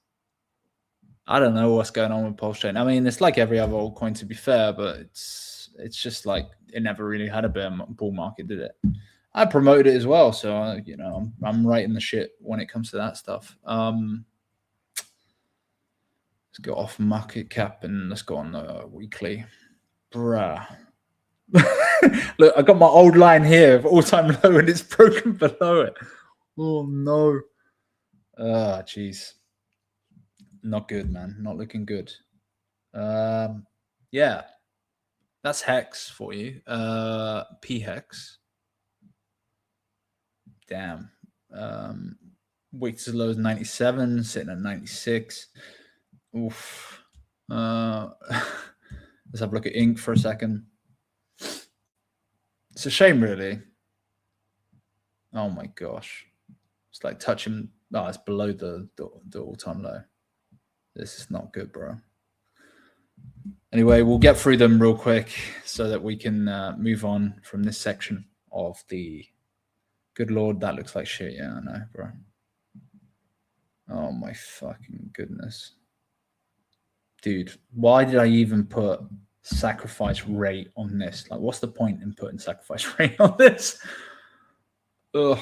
I don't know what's going on with Pulse Chain. I mean, it's like every other altcoin, to be fair, but it's just like it never really had a bull market, did it? I promoted it as well, so you know I'm right in the shit when it comes to that stuff. Let's go off market cap and let's go on the weekly, bruh. Look, I got my old line here of all-time low and it's broken below it. Oh no. Jeez. Not good, man. Not looking good. Yeah. That's Hex for you. P Hex. Damn. Weeks as low as 97, sitting at 96. Oof. Let's have a look at Ink for a second. It's a shame, really. Oh my gosh. It's like touching. Oh, it's below the all-time low. This is not good, bro. Anyway, we'll get through them real quick so that we can move on from this section of the. Good Lord, that looks like shit. Yeah, I know, bro. Oh my fucking goodness. Dude, why did I even put sacrifice rate on this? Like, what's the point in putting sacrifice rate on this? Ugh.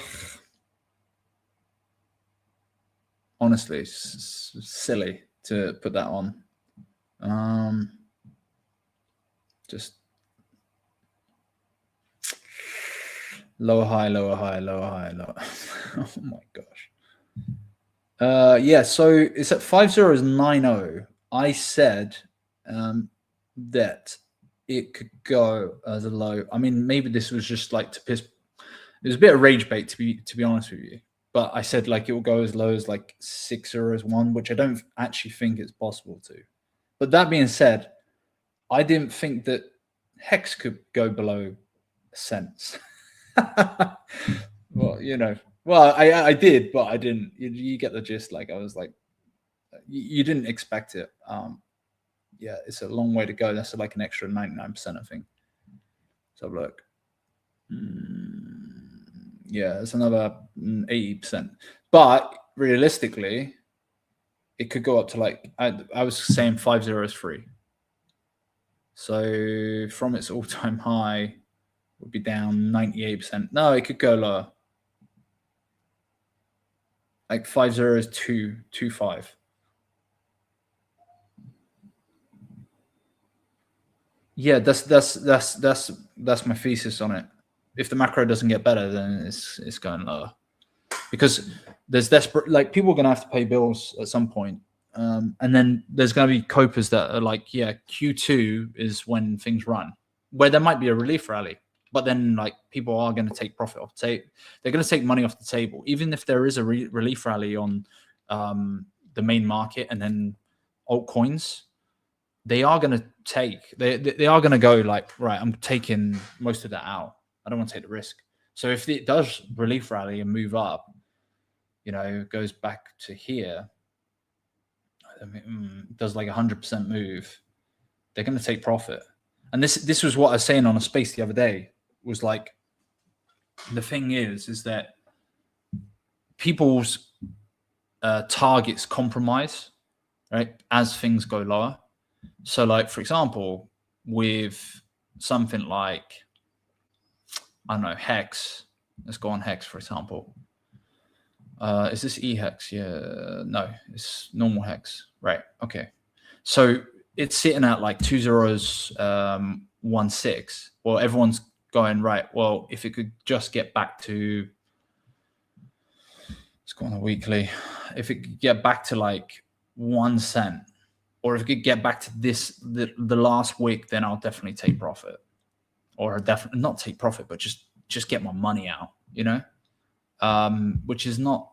Honestly, it's silly to put that on. Just lower high, lower high, lower high, lower. Oh my gosh. Yeah, so it's at 5090. I said that it could go as a low. I mean, maybe this was just like to piss. It was a bit of rage bait, to be honest with you. But I said like it will go as low as like 601, which I don't actually think it's possible to. But that being said, I didn't think that Hex could go below cents. Well, you know, well, I did, but I didn't. You get the gist. Like, I was like, you didn't expect it. Yeah, it's a long way to go. That's like an extra 99%, I think. So look, yeah, it's another 80%. But realistically, it could go up to like I was saying 503. So from its all-time high, would be down 98%. No, it could go lower. Like 50225. Yeah, that's my thesis on it. If the macro doesn't get better, then it's going lower. Because there's desperate, like, people are gonna have to pay bills at some point. And then there's gonna be copers that are like, yeah, Q2 is when things run, where there might be a relief rally. But then, like, people are going to take profit off the table. They're going to take money off the table, even if there is a relief rally on the main market and then altcoins. They are going to take. They are going to go like, right, I'm taking most of that out. I don't want to take the risk. So if it does relief rally and move up, you know, goes back to here, I mean, does like 100% move, they're going to take profit. And this was what I was saying on a space the other day. Was like, the thing is that people's targets compromise, right, as things go lower. So, like, for example, with something like, I don't know, Hex. Let's go on Hex, for example. Is this eHex? Yeah, no, it's normal Hex. Right, okay. So it's sitting at like 2016. Well, everyone's going, right, well, if it could just get back to, let's go on a weekly, if it could get back to like 1 cent, or if it could get back to this, the last week, then I'll definitely take profit. Or definitely not take profit, but just get my money out, you know? Which is not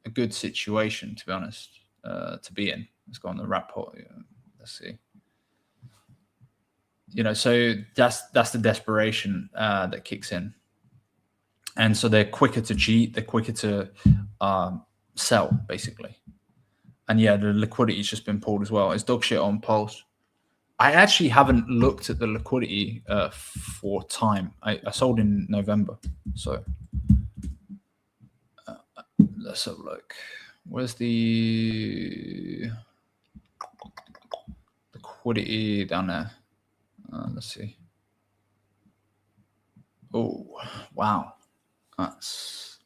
a good situation, to be honest, to be in. Let's go on the rapport. Let's see. You know, so that's the desperation that kicks in, and so they're quicker to cheat, they're quicker to sell, basically. And yeah, the liquidity's just been pulled as well. It's dog shit on Pulse. I actually haven't looked at the liquidity for time. I sold in November, so let's have a look. Where's the liquidity down there? Let's see. Oh, wow. That's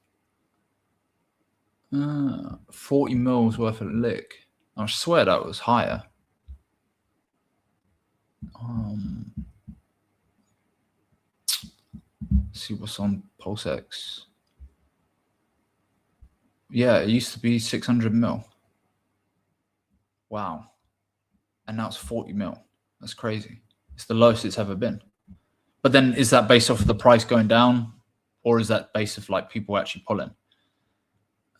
40 mils worth of lick. I swear that was higher. See what's on PulseX. Yeah, it used to be 600 mil. Wow. And now it's 40 mil. That's crazy. It's the lowest it's ever been. But then is that based off of the price going down? Or is that based off like people actually pulling?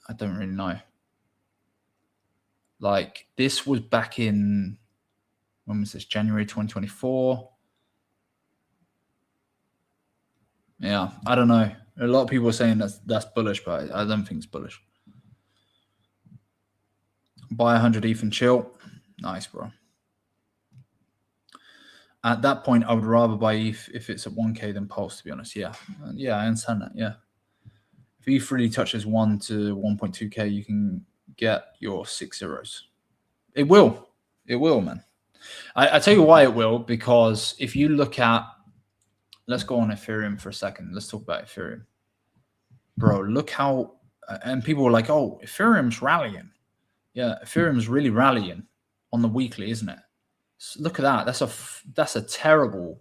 I don't really know. Like, this was back in, when was this? January 2024. Yeah, I don't know. A lot of people are saying that's bullish, but I don't think it's bullish. Buy 100 ETH and chill. Nice, bro. At that point, I would rather buy ETH if it's at 1K than Pulse, to be honest. Yeah. Yeah, I understand that. Yeah. If ETH really touches 1 to 1.2K, you can get your 6 zeros. It will. It will, man. I tell you why it will, because if you look at, let's go on Ethereum for a second. Let's talk about Ethereum. Bro, look how, and people were like, oh, Ethereum's rallying. Yeah, Ethereum's really rallying on the weekly, isn't it? So look at that. That's a terrible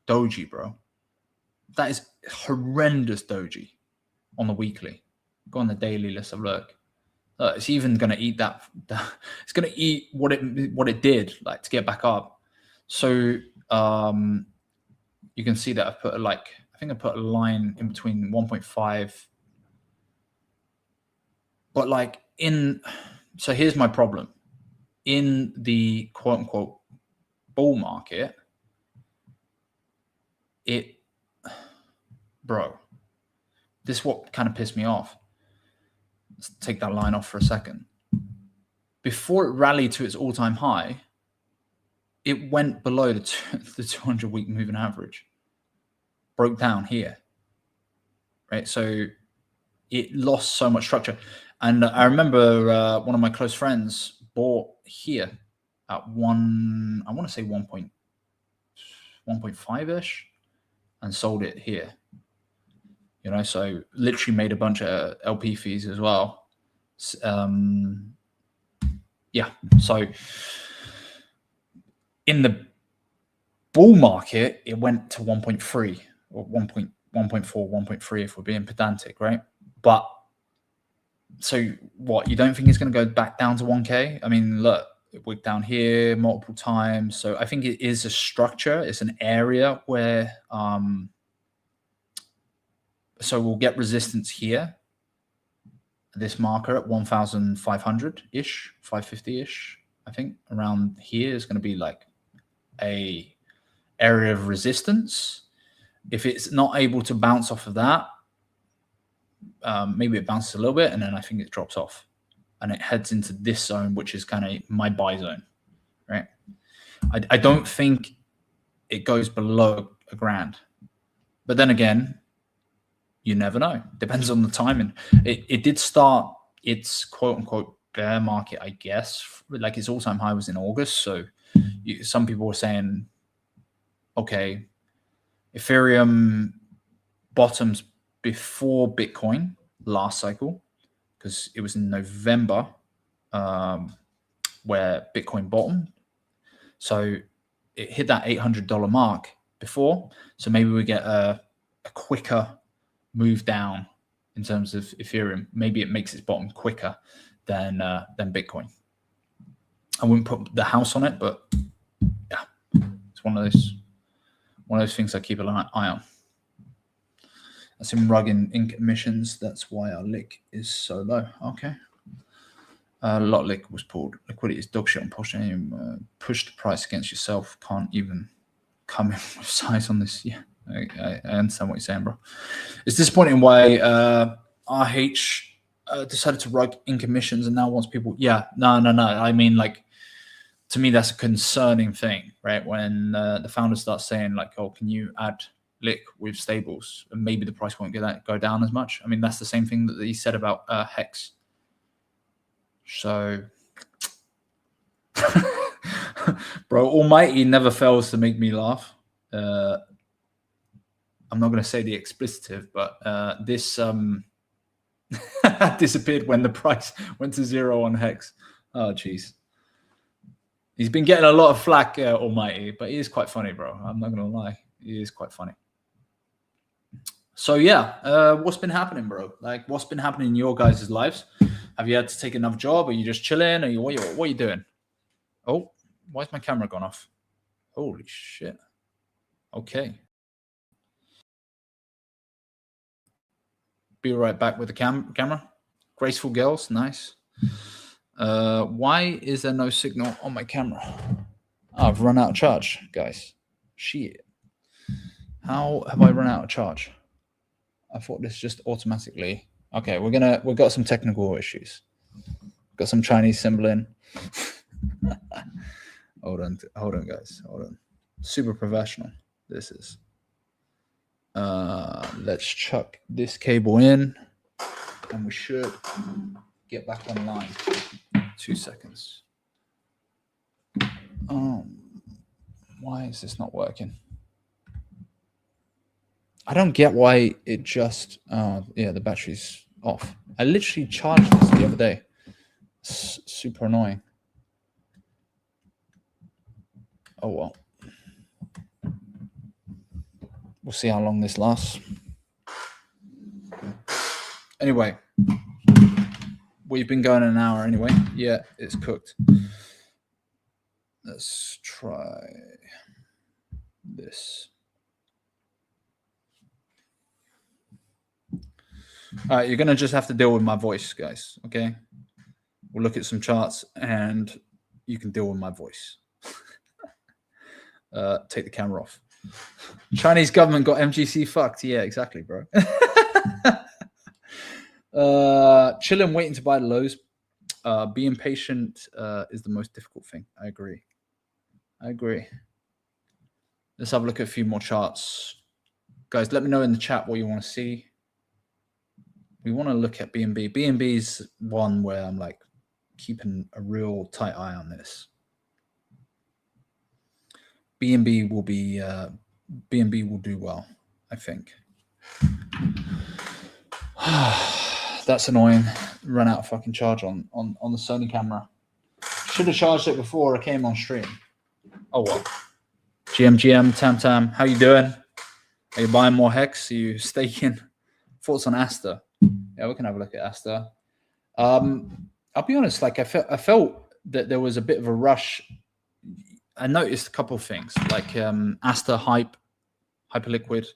doji, bro. That is horrendous doji on the weekly. Go on the daily, let's have a look. It's even going to eat that. It's going to eat what it did, like, to get back up. So you can see that I've put I think I put a line in between 1.5. But like so here's my problem. In the quote unquote bull market, Bro, this is what kind of pissed me off. Let's take that line off for a second. Before it rallied to its all-time high, it went below the 200-week moving average, broke down here, right? So it lost so much structure. And I remember one of my close friends bought here at I want to say 1.5-ish, and sold it here. You know, so literally made a bunch of LP fees as well. Yeah, so in the bull market, it went to 1.3 or 1.4, 1.3 if we're being pedantic, right? But so what? You don't think it's going to go back down to 1K? I mean, look, it wigged down here multiple times. So I think it is a structure. It's an area where, so we'll get resistance here. This marker at 1,500-ish, 550-ish, I think. Around here is going to be like a area of resistance. If it's not able to bounce off of that, maybe it bounces a little bit, and then I think it drops off. And it heads into this zone, which is kind of my buy zone, right? I don't think it goes below $1,000. But then again, you never know. Depends on the timing. It did start its quote-unquote bear market, I guess. Like its all-time high was in August. So some people were saying, okay, Ethereum bottoms before Bitcoin last cycle, because it was in November where Bitcoin bottomed. So it hit that $800 mark before. So maybe we get a quicker move down in terms of Ethereum. Maybe it makes its bottom quicker than Bitcoin. I wouldn't put the house on it, but yeah, it's one of those things I keep an eye on. That's in rug in commissions. That's why our lick is so low. Okay. A lot of lick was pulled. Liquidity is dog shit on pushing. Push the price against yourself. Can't even come in with size on this. Yeah. I understand what you're saying, bro. It's disappointing why RH decided to rug in commissions and now wants people. Yeah, no. I mean, like, to me, that's a concerning thing, right? When the founder starts saying, like, oh, can you add lick with stables? And maybe the price won't go down as much. I mean, that's the same thing that he said about Hex. So, bro, Almighty never fails to make me laugh. I'm not going to say the explicitive, but this disappeared when the price went to 0 on Hex. Oh, jeez. He's been getting a lot of flack, Almighty, but he is quite funny, bro. I'm not going to lie. He is quite funny. So, yeah, what's been happening, bro? Like, what's been happening in your guys' lives? Have you had to take another job? Are you just chilling? What are you doing? Oh, why's my camera gone off? Holy shit. Okay. Be right back with the camera. Graceful girls, nice. Why is there no signal on my camera? Oh, I've run out of charge, guys. Shit. How have I run out of charge? I thought this just automatically. Okay, we've got some technical issues. Got some Chinese symbol in. Hold on, guys. Hold on. Super professional. This is. Let's chuck this cable in and we should get back online. 2 seconds. Why is this not working? I don't get why it just yeah, the battery's off. I literally charged this the other day. It's super annoying. Oh well. We'll see how long this lasts. Anyway, we've been going an hour anyway. Yeah, it's cooked. Let's try this. All right, you're going to just have to deal with my voice, guys, okay? We'll look at some charts and you can deal with my voice. Take the camera off. Chinese government got MGC fucked. Yeah, exactly, bro. Chilling, waiting to buy the lows. Being patient is the most difficult thing. I agree. Let's have a look at a few more charts. Guys, let me know in the chat what you want to see. We want to look at BNB. BNB is one where I'm like keeping a real tight eye on this. BNB will be BNB will do well, I think. That's annoying. Run out of fucking charge on the Sony camera. Should have charged it before I came on stream. Oh well. GM, Tam, how you doing? Are you buying more Hex? Are you staking? Thoughts on Asta? Yeah, we can have a look at Asta. I'll be honest, like I felt that there was a bit of a rush. I noticed a couple of things, like Asta hype, Hyperliquid.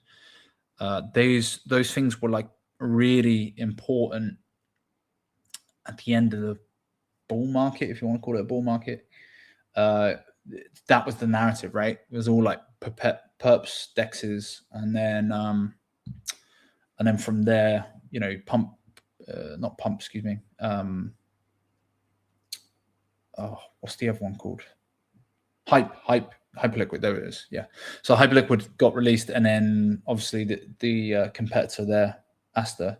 Those things were like really important at the end of the bull market, if you want to call it a bull market. That was the narrative, right? It was all like perps, dexes, and then from there, you know, not pump, excuse me. What's the other one called? Hyperliquid. There it is. Yeah. So Hyperliquid got released, and then obviously the competitor there, Asta.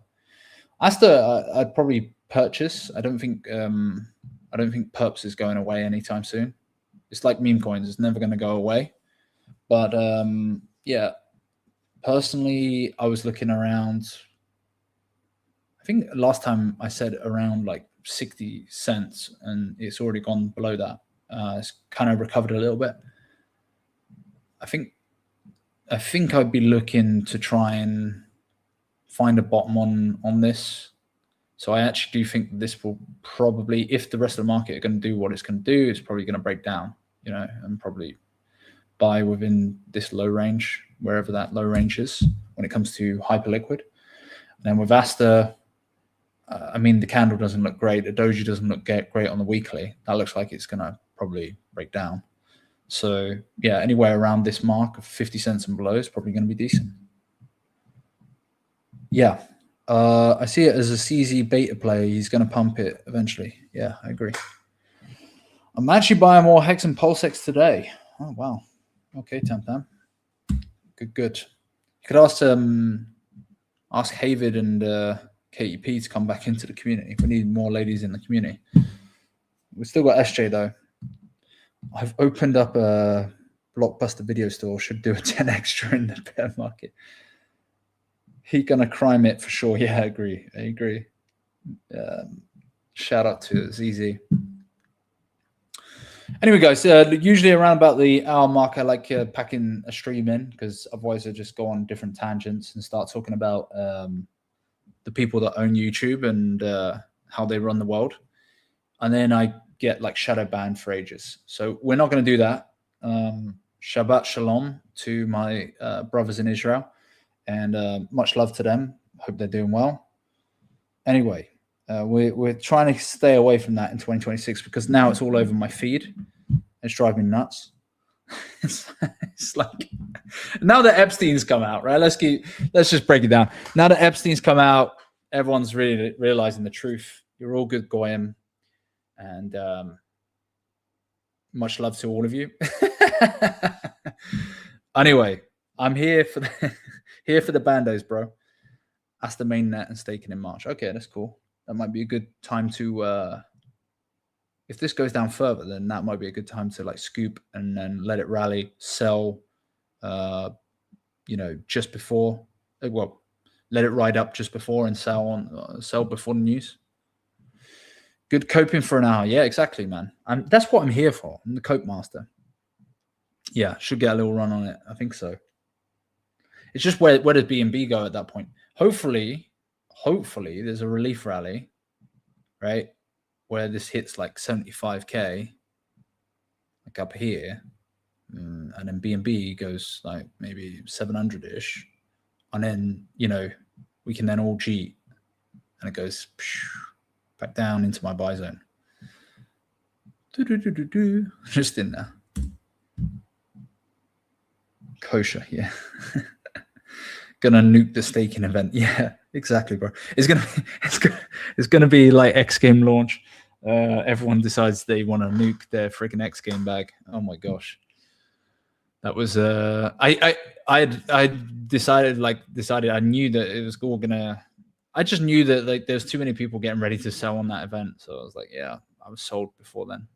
I'd probably purchase. I don't think perps is going away anytime soon. It's like meme coins; it's never going to go away. But yeah, personally, I was looking around. I think last time I said around like 60 cents, and it's already gone below that. It's kind of recovered a little bit. I think I'd be looking to try and find a bottom on this. So I actually do think this will probably, if the rest of the market are going to do what it's going to do, it's probably going to break down, you know, and probably buy within this low range, wherever that low range is when it comes to Hyperliquid. And then with Asta, I mean, the candle doesn't look great. The doji doesn't look great on the weekly. That looks like it's going to probably break down. So yeah, anywhere around this mark of 50 cents and below is probably going to be decent. Yeah. I see it as a CZ beta play. He's going to pump it eventually. Yeah, I agree. I'm actually buying more Hex and PulseX today. Oh, wow. Okay, Tam. Good. You could ask Havid and KEP to come back into the community. We need more ladies in the community. We've still got SJ, though. I've opened up a Blockbuster video store. Should do a 10 extra in the bear market. He gonna crime it for sure. Yeah, I agree. Shout out to ZZ. Anyway, guys, usually around about the hour mark, I like packing a stream in, because otherwise I just go on different tangents and start talking about the people that own YouTube and how they run the world. And then I get like shadow banned for ages. So we're not going to do that. Shabbat Shalom to my brothers in Israel. And much love to them. Hope they're doing well. Anyway, we're trying to stay away from that in 2026, because now it's all over my feed. It's driving me nuts. It's like, now that Epstein's come out, right? Let's just break it down. Now that Epstein's come out, everyone's really realizing the truth. You're all good, Goyim, and much love to all of you. Anyway, I'm here for the bandos, bro. That's the main net and staking in March. Okay, that's cool. That might be a good time to, if this goes down further, then that might be a good time to like scoop and then let it rally, sell, just before. Well, let it ride up just before and sell before the news. Good coping for an hour. Yeah, exactly, man. And that's what I'm here for. I'm the cope master. Yeah, should get a little run on it. I think so. It's just where does BNB go at that point? Hopefully there's a relief rally, right? Where this hits like 75K, like up here. And then BNB goes like maybe 700-ish. And then, we can then all cheat. And it goes back down into my buy zone. Just in there. Kosher, yeah. Gonna nuke the staking event. Yeah, exactly, bro. It's gonna be like X game launch. Everyone decides they want to nuke their freaking X game bag. Oh my gosh. That was I decided I knew that it was all gonna. I just knew that like there's too many people getting ready to sell on that event, so I was like, yeah, I was sold before then.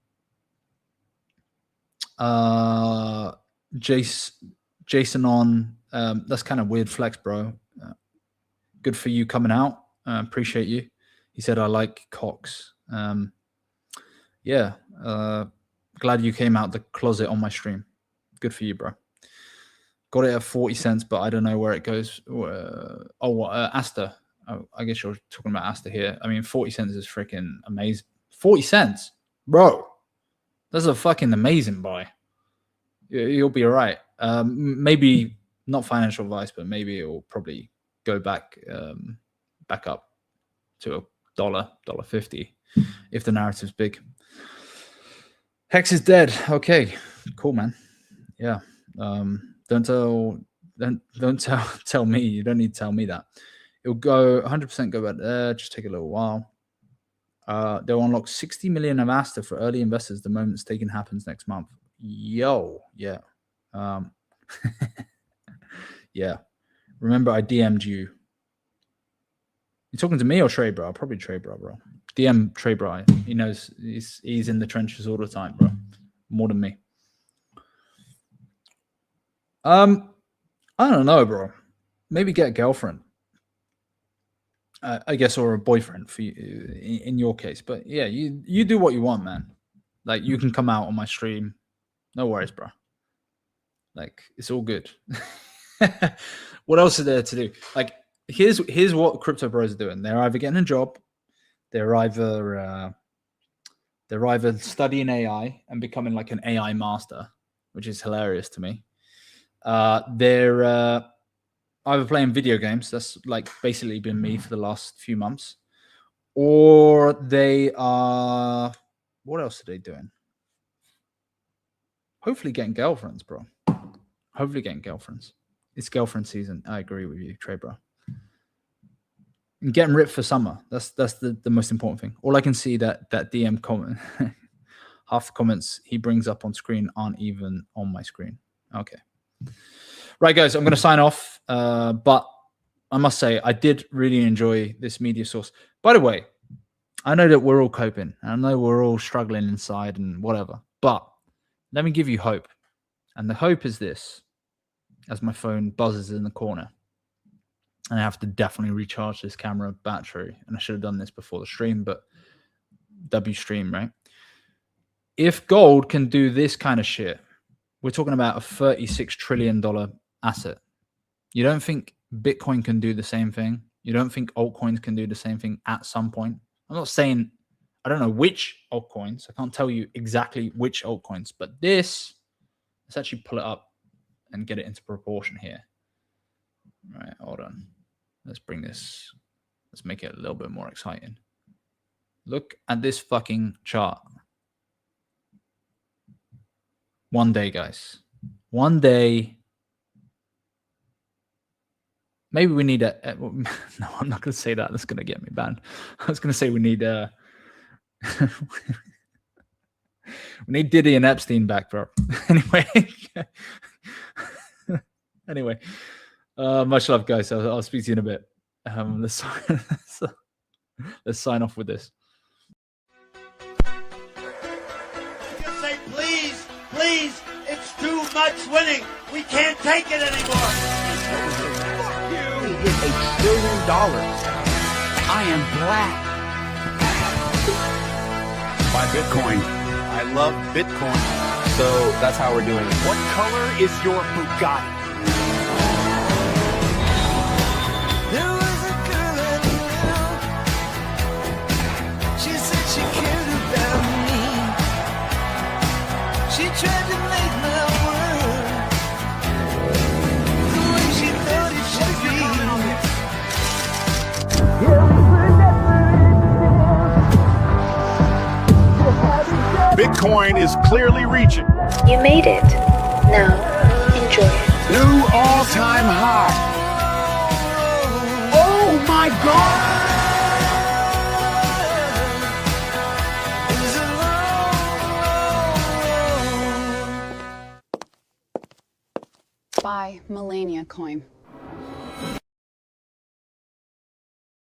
Jason on. That's kind of weird flex, bro. Good for you coming out. Appreciate you. He said I like Cox. Yeah. Glad you came out the closet on my stream. Good for you, bro. Got it at 40 cents, but I don't know where it goes. Asta. Oh, I guess you're talking about Asta here. I mean, 40 cents is freaking amazing. 40 cents? Bro. That's a fucking amazing buy. You'll be all right. Maybe not financial advice, but maybe it will probably go back up to $1.50 if the narrative's big. Hex is dead. Okay, cool, man. Yeah. Don't tell me. You don't need to tell me that. It'll go 100% go back there. Just take a little while. They'll unlock 60 million of Asta for early investors the moment staking happens next month. Yo, yeah. Yeah. Remember, I DM'd you. You talking to me or Trey, bro? Probably Trey, bro. DM Trey, bro. He knows he's in the trenches all the time, bro. More than me. I don't know, bro. Maybe get a girlfriend. I guess, or a boyfriend for you in your case. But yeah, you do what you want, man. Like, you can come out on my stream. No worries, bro. Like, it's all good. What else is there to do? Like, here's what crypto bros are doing. They're either getting a job, they're either studying AI and becoming like an AI master, which is hilarious to me. They're either playing video games. That's like basically been me for the last few months, or they are. What else are they doing? Hopefully getting girlfriends, bro. Hopefully getting girlfriends. It's girlfriend season. I agree with you, Trey, bro. And getting ripped for summer. That's the most important thing. All I can see that DM comment, half the comments he brings up on screen aren't even on my screen. Okay. Right, guys, I'm going to sign off. But I must say, I did really enjoy this media source. By the way, I know that we're all coping. I know we're all struggling inside and whatever. But let me give you hope. And the hope is this. As my phone buzzes in the corner. And I have to definitely recharge this camera battery. And I should have done this before the stream, but W stream, right? If gold can do this kind of shit, we're talking about a $36 trillion asset. You don't think Bitcoin can do the same thing? You don't think altcoins can do the same thing at some point? I'm not saying, I don't know which altcoins. I can't tell you exactly which altcoins, but let's actually pull it up and get it into proportion here. All right, hold on. Let's bring this. Let's make it a little bit more exciting. Look at this fucking chart. One day, guys. One day. Maybe we need a no, I'm not going to say that. That's going to get me banned. I was going to say we need we need Diddy and Epstein back, bro. Anyway, much love, guys. I'll speak to you in a bit. Let's sign off with this. Just say, please, please, it's too much winning. We can't take it anymore. Fuck you. He is $1 trillion. I am black. Buy Bitcoin. I love Bitcoin. So that's how we're doing it. What color is your Bugatti? There was a girl I knew. She said she cared about me. She tried to make my world the way she thought it should be. Bitcoin is clearly reaching. You made it. Now, enjoy it. New my God! Buy Melania coin.